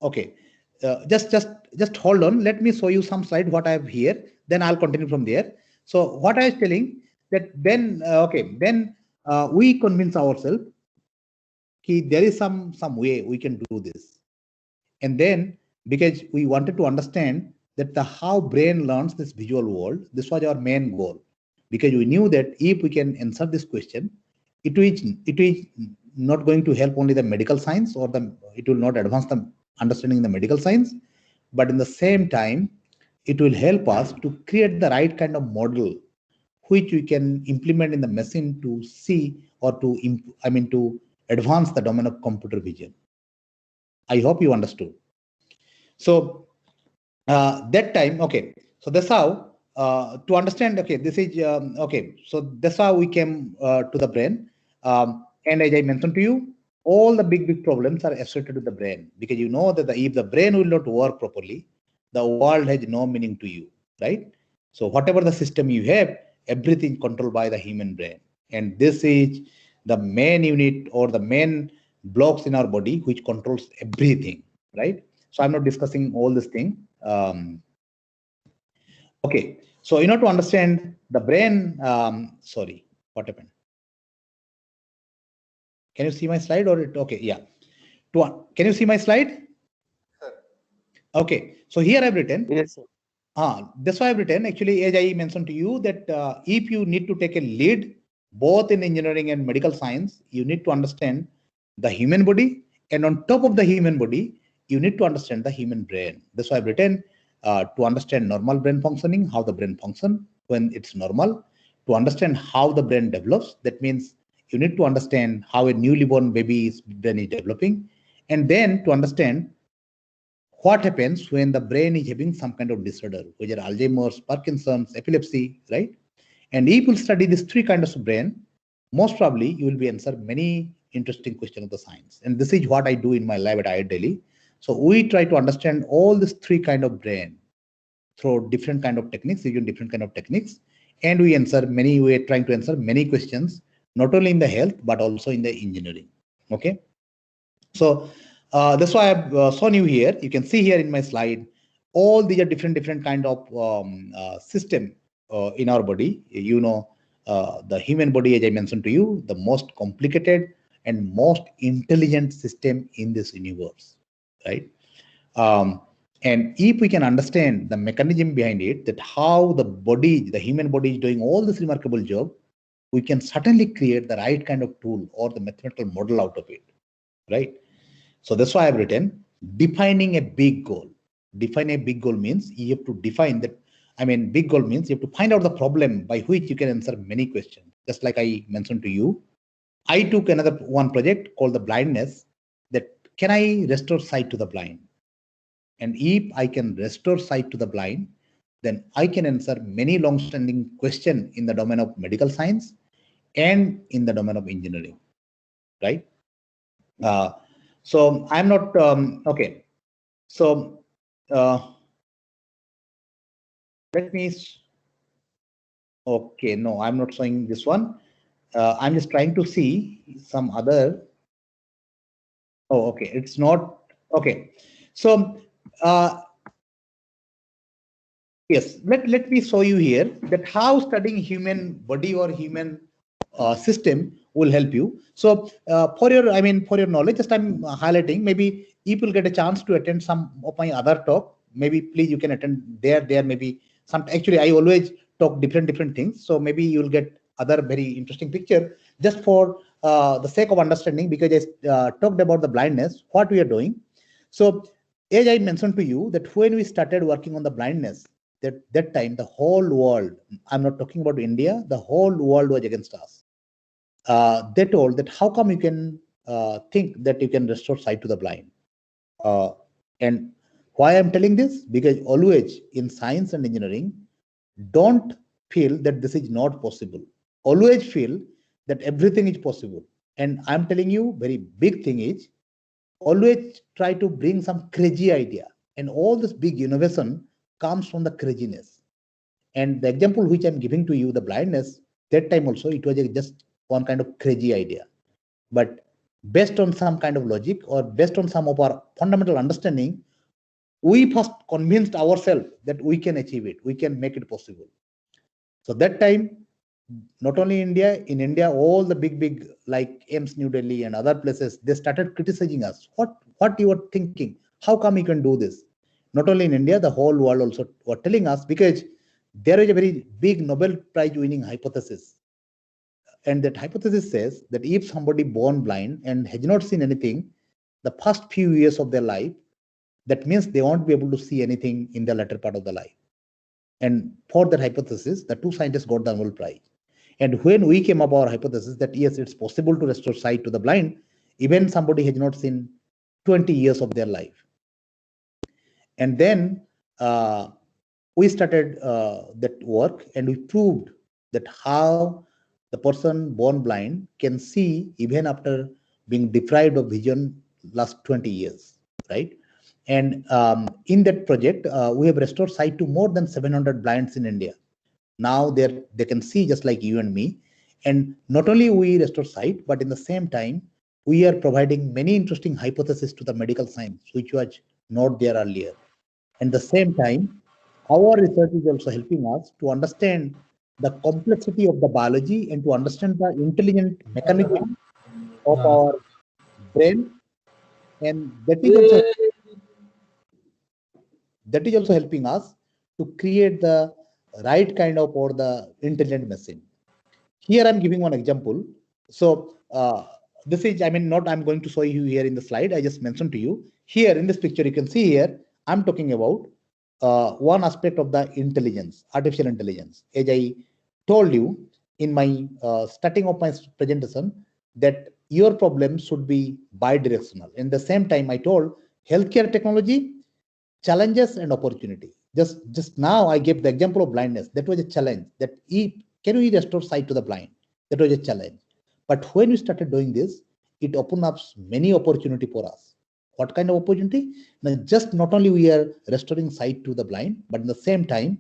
okay, just hold on. Let me show you some slide what I have here. Then I'll continue from there. So what I was telling that then we convince ourselves that there is some way we can do this, and then because we wanted to understand that the how brain learns this visual world, this was our main goal, because we knew that if we can answer this question, it is not going to help only the medical science, or it will not advance the understanding in the medical science, but in the same time it will help us to create the right kind of model which we can implement in the machine to see or to advance the domain of computer vision. I hope you understood. So that time, okay, so that's how to understand, okay, this is okay, so that's how we came to the brain. And as I mentioned to you, all the big problems are associated with the brain, because you know that if the brain will not work properly, the world has no meaning to you, right? So whatever the system you have, everything controlled by the human brain, and this is the main unit or the main blocks in our body which controls everything, right? So I'm not discussing all this thing. Okay, so in order to understand the brain, sorry, what happened? Can you see my slide or it? Okay, yeah. Can you see my slide? Sir. Okay, so here I've written. Yes, sir. That's why I've written, actually, as I mentioned to you, that if you need to take a lead both in engineering and medical science, you need to understand the human body, and on top of the human body, you need to understand the human brain. That's why I've written to understand normal brain functioning, how the brain functions when it's normal, to understand how the brain develops. That means you need to understand how a newly born baby's brain is developing, and then to understand what happens when the brain is having some kind of disorder, whether Alzheimer's, Parkinson's, epilepsy, right? And if you study these three kinds of brain, most probably you will be answer many interesting questions of the science. And this is what I do in my lab at IIT Delhi. So we try to understand all these three kind of brain through different kind of techniques, using different kind of techniques, and we are trying to answer many questions, not only in the health but also in the engineering. Okay, so that's why I've shown you here. You can see here in my slide, all these are different kind of system in our body. You know, the human body, as I mentioned to you, the most complicated and most intelligent system in this universe, right? And if we can understand the mechanism behind it, that how the body, the human body is doing all this remarkable job, we can certainly create the right kind of tool or the mathematical model out of it, right? So that's why I've written defining a big goal. Define a big goal means you have to define that. I mean, big goal means you have to find out the problem by which you can answer many questions. Just like I mentioned to you, I took another one project called the blindness, that can I restore sight to the blind? And if I can restore sight to the blind, then I can answer many long-standing questions in the domain of medical science and in the domain of engineering, right? So I'm not okay. So let me. Okay, no, I'm not showing this one. I'm just trying to see some other. Oh, okay, it's not okay. So yes, let me show you here that how studying human body or human system will help you. So for your knowledge, just I'm highlighting, maybe if you'll get a chance to attend some of my other talk, maybe please you can attend there maybe some. Actually, I always talk different things, so maybe you'll get other very interesting picture just for the sake of understanding, because I talked about the blindness, what we are doing. So as I mentioned to you, that when we started working on the blindness, that time the whole world, I'm not talking about India, the whole world was against us. They told that how come you can think that you can restore sight to the blind? And why I'm telling this? Because always in science and engineering, don't feel that this is not possible. Always feel that everything is possible. And I'm telling you, very big thing is, always try to bring some crazy idea. And all this big innovation comes from the craziness. And the example which I'm giving to you, the blindness, that time also it was just one kind of crazy idea. But based on some kind of logic or based on some of our fundamental understanding, we first convinced ourselves that we can achieve it, we can make it possible. So that time, not only India, in India, all the big like AIIMS New Delhi and other places, they started criticizing us. What you are thinking? How come you can do this? Not only in India, the whole world also were telling us, because there is a very big Nobel Prize winning hypothesis. And that hypothesis says that if somebody born blind and has not seen anything, the first few years of their life, that means they won't be able to see anything in the latter part of the life. And for that hypothesis, the two scientists got the Nobel Prize. And when we came up our hypothesis that yes, it's possible to restore sight to the blind, even somebody has not seen 20 years of their life. And then we started that work, and we proved that how the person born blind can see even after being deprived of vision last 20 years, right? And in that project, we have restored sight to more than 700 blinds in India. Now they can see just like you and me. And not only we restore sight, but in the same time, we are providing many interesting hypotheses to the medical science, which was not there earlier. And the same time, our research is also helping us to understand the complexity of the biology and to understand the intelligent mechanism of our brain. And that is also helping us to create the right kind of or the intelligent machine. Here I'm giving one example. So this is, I'm going to show you here in the slide. I just mentioned to you here in this picture, you can see here, I'm talking about one aspect of the intelligence, artificial intelligence. As I told you in my starting of my presentation, that your problem should be bidirectional. In the same time, I told healthcare technology, challenges and opportunity. Just now I gave the example of blindness. That was a challenge. That can we restore sight to the blind? That was a challenge. But when we started doing this, it opened up many opportunity for us. What kind of opportunity? Now, just not only we are restoring sight to the blind, but at the same time,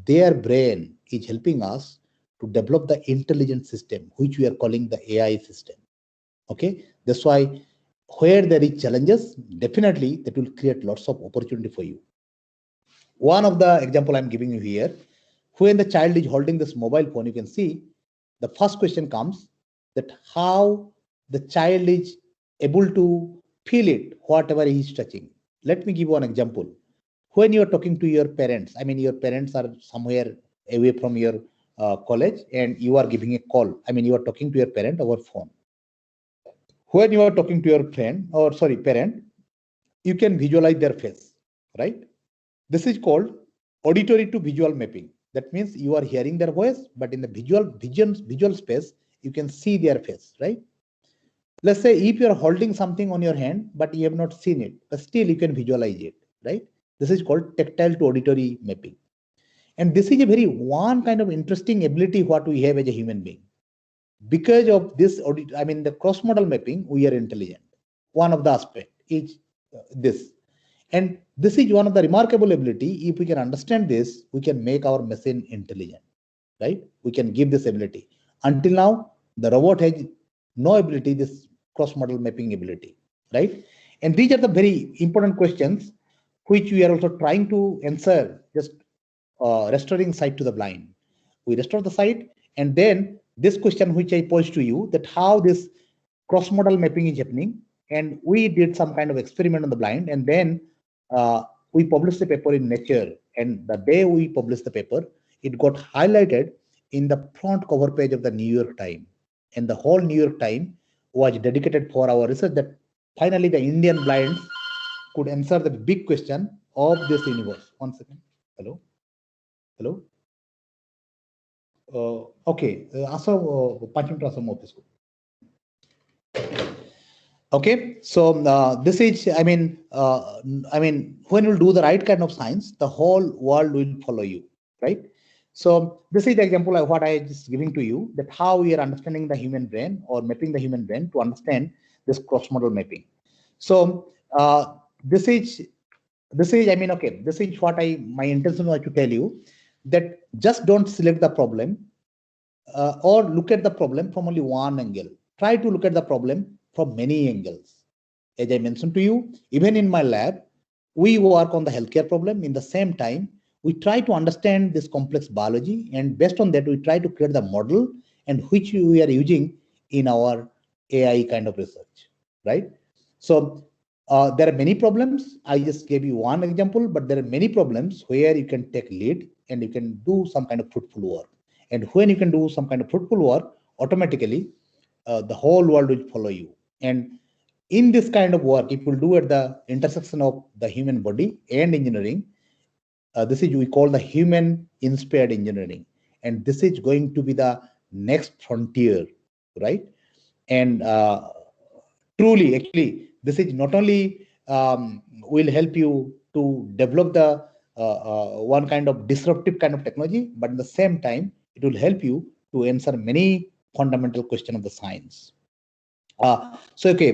their brain is helping us to develop the intelligent system, which we are calling the AI system. Okay, that's why where there is challenges, definitely that will create lots of opportunity for you. One of the example I'm giving you here, when the child is holding this mobile phone, you can see the first question comes that how the child is able to feel it, whatever he is touching. Let me give one example. When you are talking to your parents, your parents are somewhere away from your college and you are giving a call. You are talking to your parent over phone. When you are talking to your parent, you can visualize their face, right? This is called auditory to visual mapping. That means you are hearing their voice, but in the visual space, you can see their face, right? Let's say if you are holding something on your hand, but you have not seen it, but still you can visualize it, right? This is called tactile to auditory mapping. And this is a very one kind of interesting ability what we have as a human being. Because of this, the cross-modal mapping, we are intelligent. One of the aspects is this. And this is one of the remarkable ability. If we can understand this, we can make our machine intelligent, right? We can give this ability. Until now, the robot has no ability, this cross-modal mapping ability, right? And these are the very important questions which we are also trying to answer, just restoring sight to the blind. We restore the sight, and then this question which I posed to you, that how this cross-modal mapping is happening, and we did some kind of experiment on the blind, and then we published the paper in Nature. And the day we published the paper, it got highlighted in the front cover page of the New York Times. And the whole New York Times was dedicated for our research, that finally the Indian blinds could answer the big question of this universe. 1 second. Hello. Okay. Okay, so this is, when you'll do the right kind of science, the whole world will follow you, right? So this is the example of what I just giving to you, that how we are understanding the human brain or mapping the human brain to understand this cross-modal mapping. So this is what my intention was to tell you, that just don't select the problem or look at the problem from only one angle. Try to look at the problem from many angles. As I mentioned to you, even in my lab, we work on the healthcare problem. In the same time, we try to understand this complex biology, and based on that, we try to create the model and which we are using in our AI kind of research, right? So there are many problems. I just gave you one example, but there are many problems where you can take lead and you can do some kind of fruitful work. And when you can do some kind of fruitful work, automatically the whole world will follow you. And in this kind of work, if you do at the intersection of the human body and engineering, this is we call the human inspired engineering, and this is going to be the next frontier, right? And truly, actually, this is not only will help you to develop the one kind of disruptive kind of technology, but at the same time, it will help you to answer many fundamental questions of the science. Actually,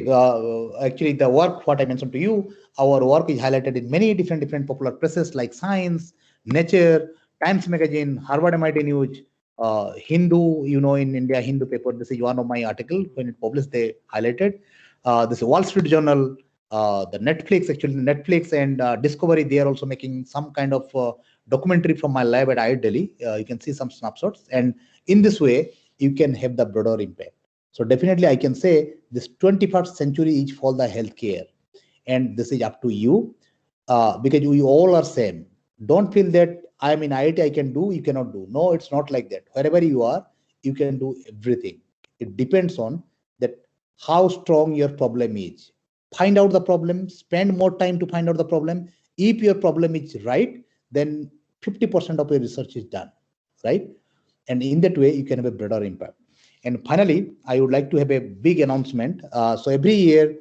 the work, what I mentioned to you, our work is highlighted in many different popular presses like Science, Nature, Times Magazine, Harvard MIT News, Hindu, in India, Hindu paper. This is one of my articles. When it published, they highlighted. This is Wall Street Journal, the Netflix and Discovery, they are also making some kind of documentary from my lab at IIT Delhi. You can see some snapshots. And in this way, you can have the broader impact. So definitely I can say this 21st century is for the healthcare, and this is up to you because we all are same. Don't feel that I am in IIT, I can do, you cannot do. No, it's not like that. Wherever you are, you can do everything. It depends on that how strong your problem is. Find out the problem, spend more time to find out the problem. If your problem is right, then 50% of your research is done, right? And in that way, you can have a broader impact. And finally, I would like to have a big announcement. So every year,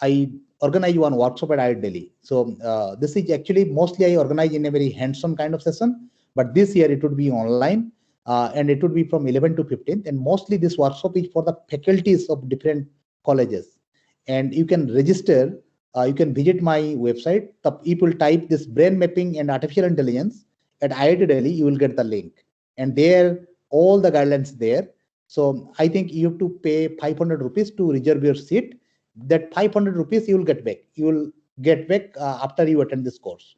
I organize one workshop at IIT Delhi. So this is actually mostly I organize in a very hands-on kind of session, but this year it would be online and it would be from 11th to 15th. And mostly this workshop is for the faculties of different colleges. And you can register, you can visit my website. If you type this brain mapping and artificial intelligence at IIT Delhi, you will get the link. And there, all the guidelines there. So I think you have to pay 500 rupees to reserve your seat. That 500 rupees you will get back. You will get back after you attend this course.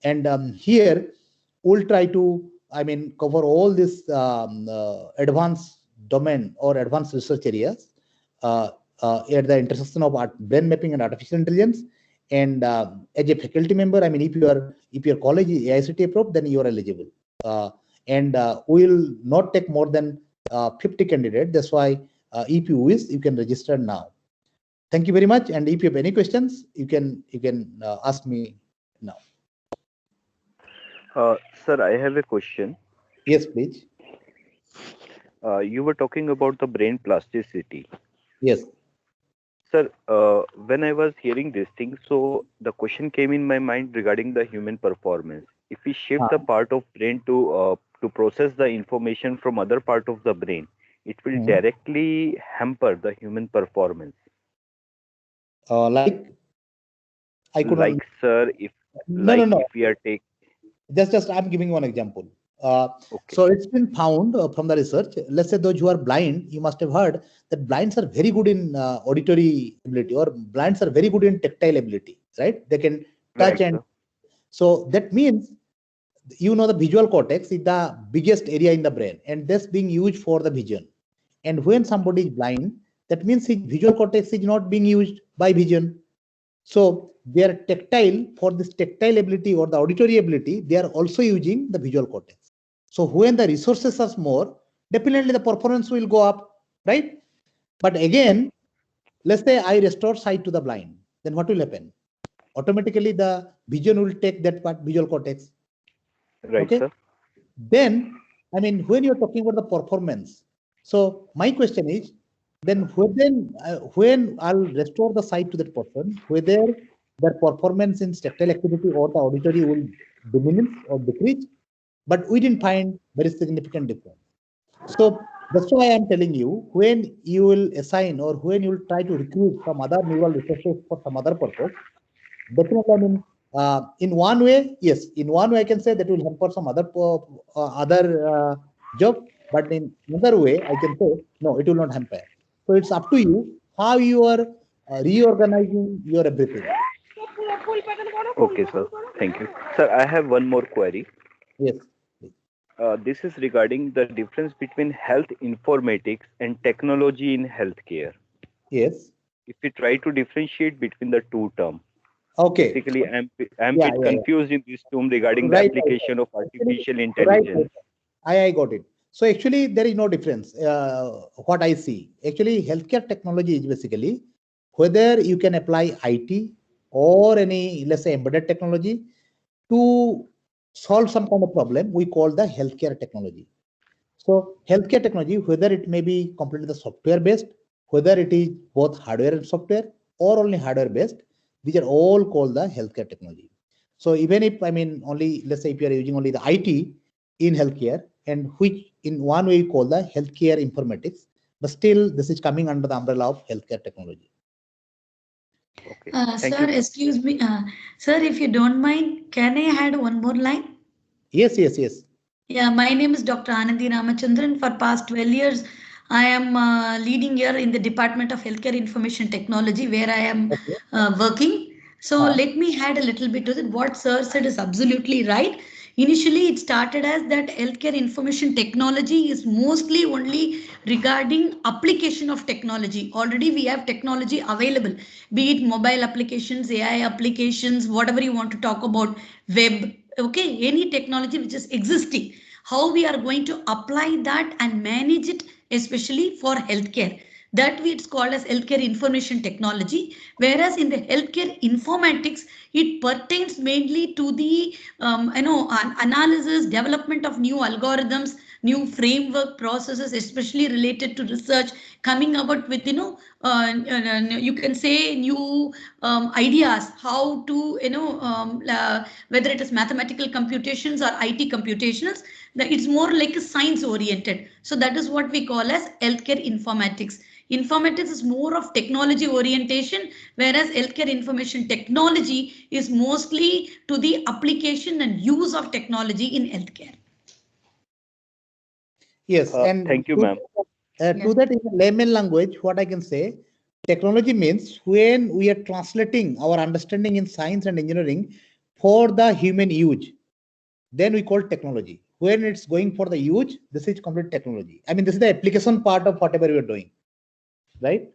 And here we'll try to, cover all this advanced domain or advanced research areas at the intersection of brain mapping and artificial intelligence. And as a faculty member, if your college is AICTE approved, then you are eligible. We'll not take more than 50 candidates. That's why if you wish, you can register now. Thank you very much. And if you have any questions, you can ask me now. Sir, I have a question. Yes, please. You were talking about the brain plasticity. Yes. Sir, when I was hearing this thing, so the question came in my mind regarding the human performance. If we shift the part of brain to process the information from other part of the brain, it will directly hamper the human performance. Like I could sir, if if we are take just I'm giving one example. Okay. So it's been found from the research. Let's say those who are blind, you must have heard that blinds are very good in auditory ability, or blinds are very good in tactile ability, right? They can touch, and so that means the visual cortex is the biggest area in the brain, and that's being used for the vision. And when somebody is blind, that means his visual cortex is not being used by vision. So they are tactile. For this tactile ability or the auditory ability, they are also using the visual cortex. So when the resources are more, definitely the performance will go up, right? But again, let's say I restore sight to the blind, then what will happen? Automatically the vision will take that part, visual cortex. Right, okay? Sir. Then, when you're talking about the performance, so my question is, then when I'll restore the sight to that person, whether their performance in tactile activity or the auditory will diminish or decrease, but we didn't find very significant difference. So that's why I'm telling you, when you will assign or when you will try to recruit some other neural resources for some other purpose, definitely, in one way, yes, in one way I can say that will hamper some other job, but in another way I can say no, it will not hamper. So it's up to you how you are reorganizing your everything. Okay, sir. Thank you. Sir, I have one more query. Yes. This is regarding the difference between health informatics and technology in healthcare. Yes. If we try to differentiate between the two terms, Okay. basically, I'm Yeah, bit confused in this term regarding the Right, application of Actually, artificial right. intelligence. I got it. So actually, there is no difference. What I see, actually, healthcare technology is basically whether you can apply IT or any, let's say, embedded technology to solve some kind of problem. We call the healthcare technology. So healthcare technology, whether it may be completely the software based, whether it is both hardware and software, or only hardware based, these are all called the healthcare technology. So even if, I mean, only, let's say if you are using only the IT in healthcare, and which in one way you call the healthcare informatics, but still this is coming under the umbrella of healthcare technology. Okay. Sir, excuse me. Sir, if you don't mind, can I add one more line? Yes, yes, yes. Yeah, my name is Dr. Anandi Ramachandran. For past 12 years, I am leading here in the Department of Healthcare Information Technology, where I am working. So let me add a little bit to it. What sir said is absolutely right. Initially, it started as that healthcare information technology is mostly only regarding application of technology. Already we have technology available, be it mobile applications, AI applications, whatever you want to talk about, web, okay, any technology which is existing. How we are going to apply that and manage it, especially for healthcare. That it's called as healthcare information technology, whereas in the healthcare informatics, it pertains mainly to the analysis, development of new algorithms, new framework processes, especially related to research, coming about with you can say new ideas how to whether it is mathematical computations or IT computations. It's more like a science oriented. So that is what we call as healthcare informatics. Informatics is more of technology orientation, whereas healthcare information technology is mostly to the application and use of technology in healthcare. Yes, and thank you, ma'am. To that, in layman language, what I can say, technology means when we are translating our understanding in science and engineering for the human use, then we call technology. When it's going for the use, this is complete technology. I mean, this is the application part of whatever we are doing, right?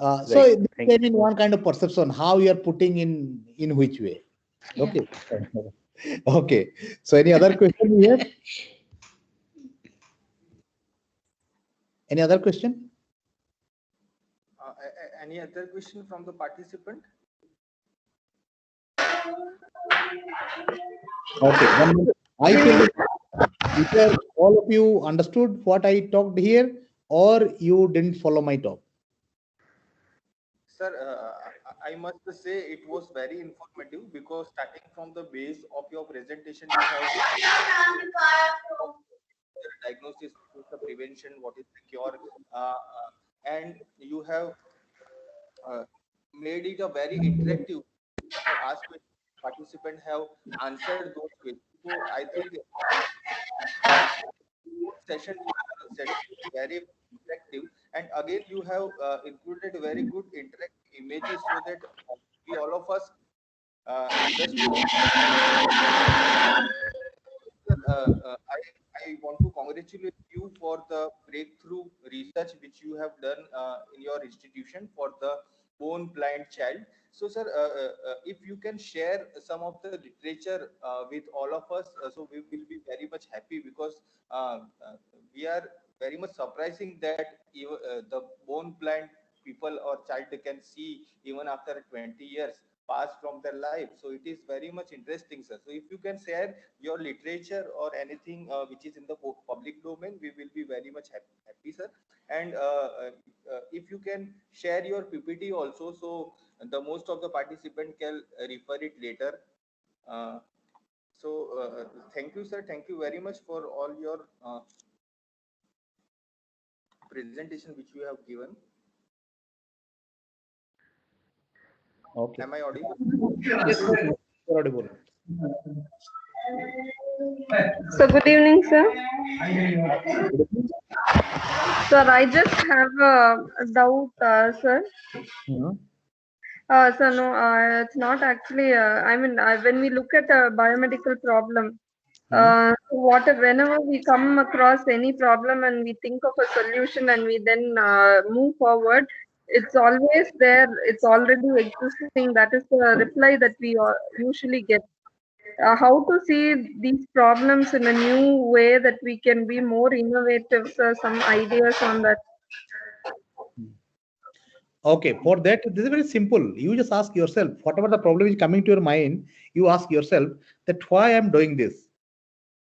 So this came in one kind of perception, how you are putting in which way. Okay. Okay. So any other question here? Any other question? Any other question from the participant? Okay. I think either all of you understood what I talked here, or you didn't follow my talk. Sir, I must say it was very informative, because starting from the base of your presentation, you have diagnosis, what is the prevention, what is the cure, and you have made it a very interactive. You have asked questions, participants have answered those questions. So I think session very interactive, and again you have included very good interactive images, so that we all of us understood. I want to congratulate you for the breakthrough research which you have done in your institution for the bone blind child. So, sir, if you can share some of the literature with all of us, so we will be very much happy, because we are very much surprising that the bone blind people or child can see even after 20 years passed from their life. So it is very much interesting, sir. So if you can share your literature or anything which is in the public domain, we will be very much happy, sir. And if you can share your PPT also, so the most of the participant can refer it later. Thank you, sir. Thank you very much for all your presentation which you have given. Okay. Am I audible? Yes, you're audible. So good evening, sir. Sir, I just have a doubt, sir. So no, it's not actually. I mean, when we look at a biomedical problem, whenever we come across any problem and we think of a solution and we then move forward, it's always there. It's already existing. That is the reply that we usually get. How to see these problems in a new way that we can be more innovative? So some ideas on that. Okay, for that, this is very simple. You just ask yourself, whatever the problem is coming to your mind, you ask yourself that why I'm doing this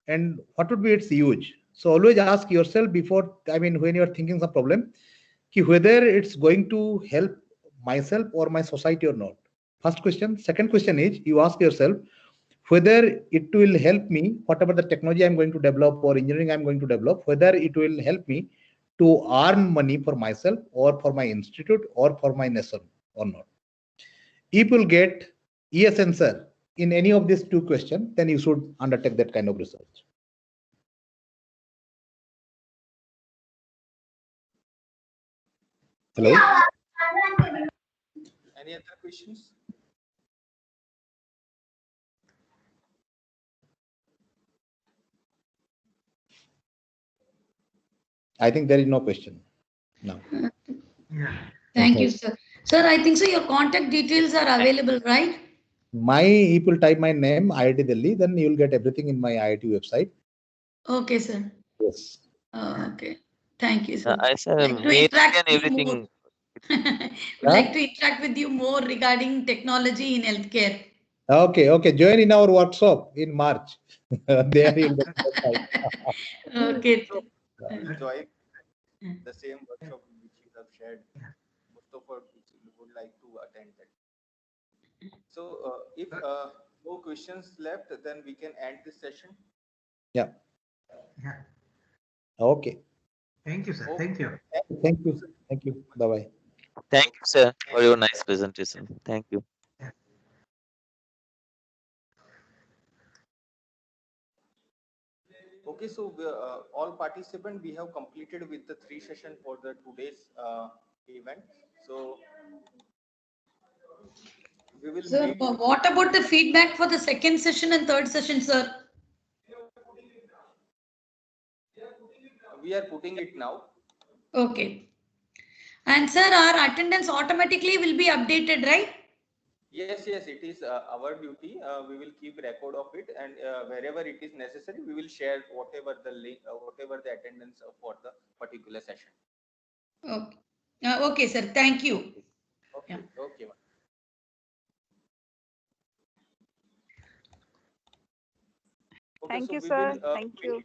and what would be its use. So always ask yourself before, I mean, when you're thinking some problem, whether it's going to help myself or my society or not. First question. Second question is you ask yourself whether it will help me, whatever the technology I'm going to develop or engineering I'm going to develop, whether it will help me to earn money for myself or for my institute or for my nation or not. If you'll get yes answer in any of these two questions, then you should undertake that kind of research. Hello? Any other questions? I think there is no question now. Thank you, sir. Sir, I think so your contact details are available, right? If you'll type my name, IIT Delhi, then you'll get everything in my IIT website. Okay, sir. Yes. Okay. Thank you, sir. I said Like to mail interact and with you more. everything. Would like to interact with you more regarding technology in healthcare. Okay. Join in our workshop in March. There you'll get Okay. So enjoy the same workshop which you have shared. Most of us would like to attend that. So if no questions left, then we can end this session. Yeah. Okay. Thank you, sir. Okay. Thank you. Thank you. Bye-bye. Thank you, sir, for your nice presentation. Thank you. Okay, so all participants, we have completed with the 3 sessions for the today's event. So we will Sir, meet. what about the feedback for the second session and third session, sir? We are putting it now. Okay. And sir, our attendance automatically will be updated, right? Yes, it is our duty. We will keep record of it, and wherever it is necessary, we will share whatever the link, whatever the attendance for the particular session. Okay. Okay, sir. Thank you. Okay. Yeah. Okay. Thank So you, we sir. will, Thank you.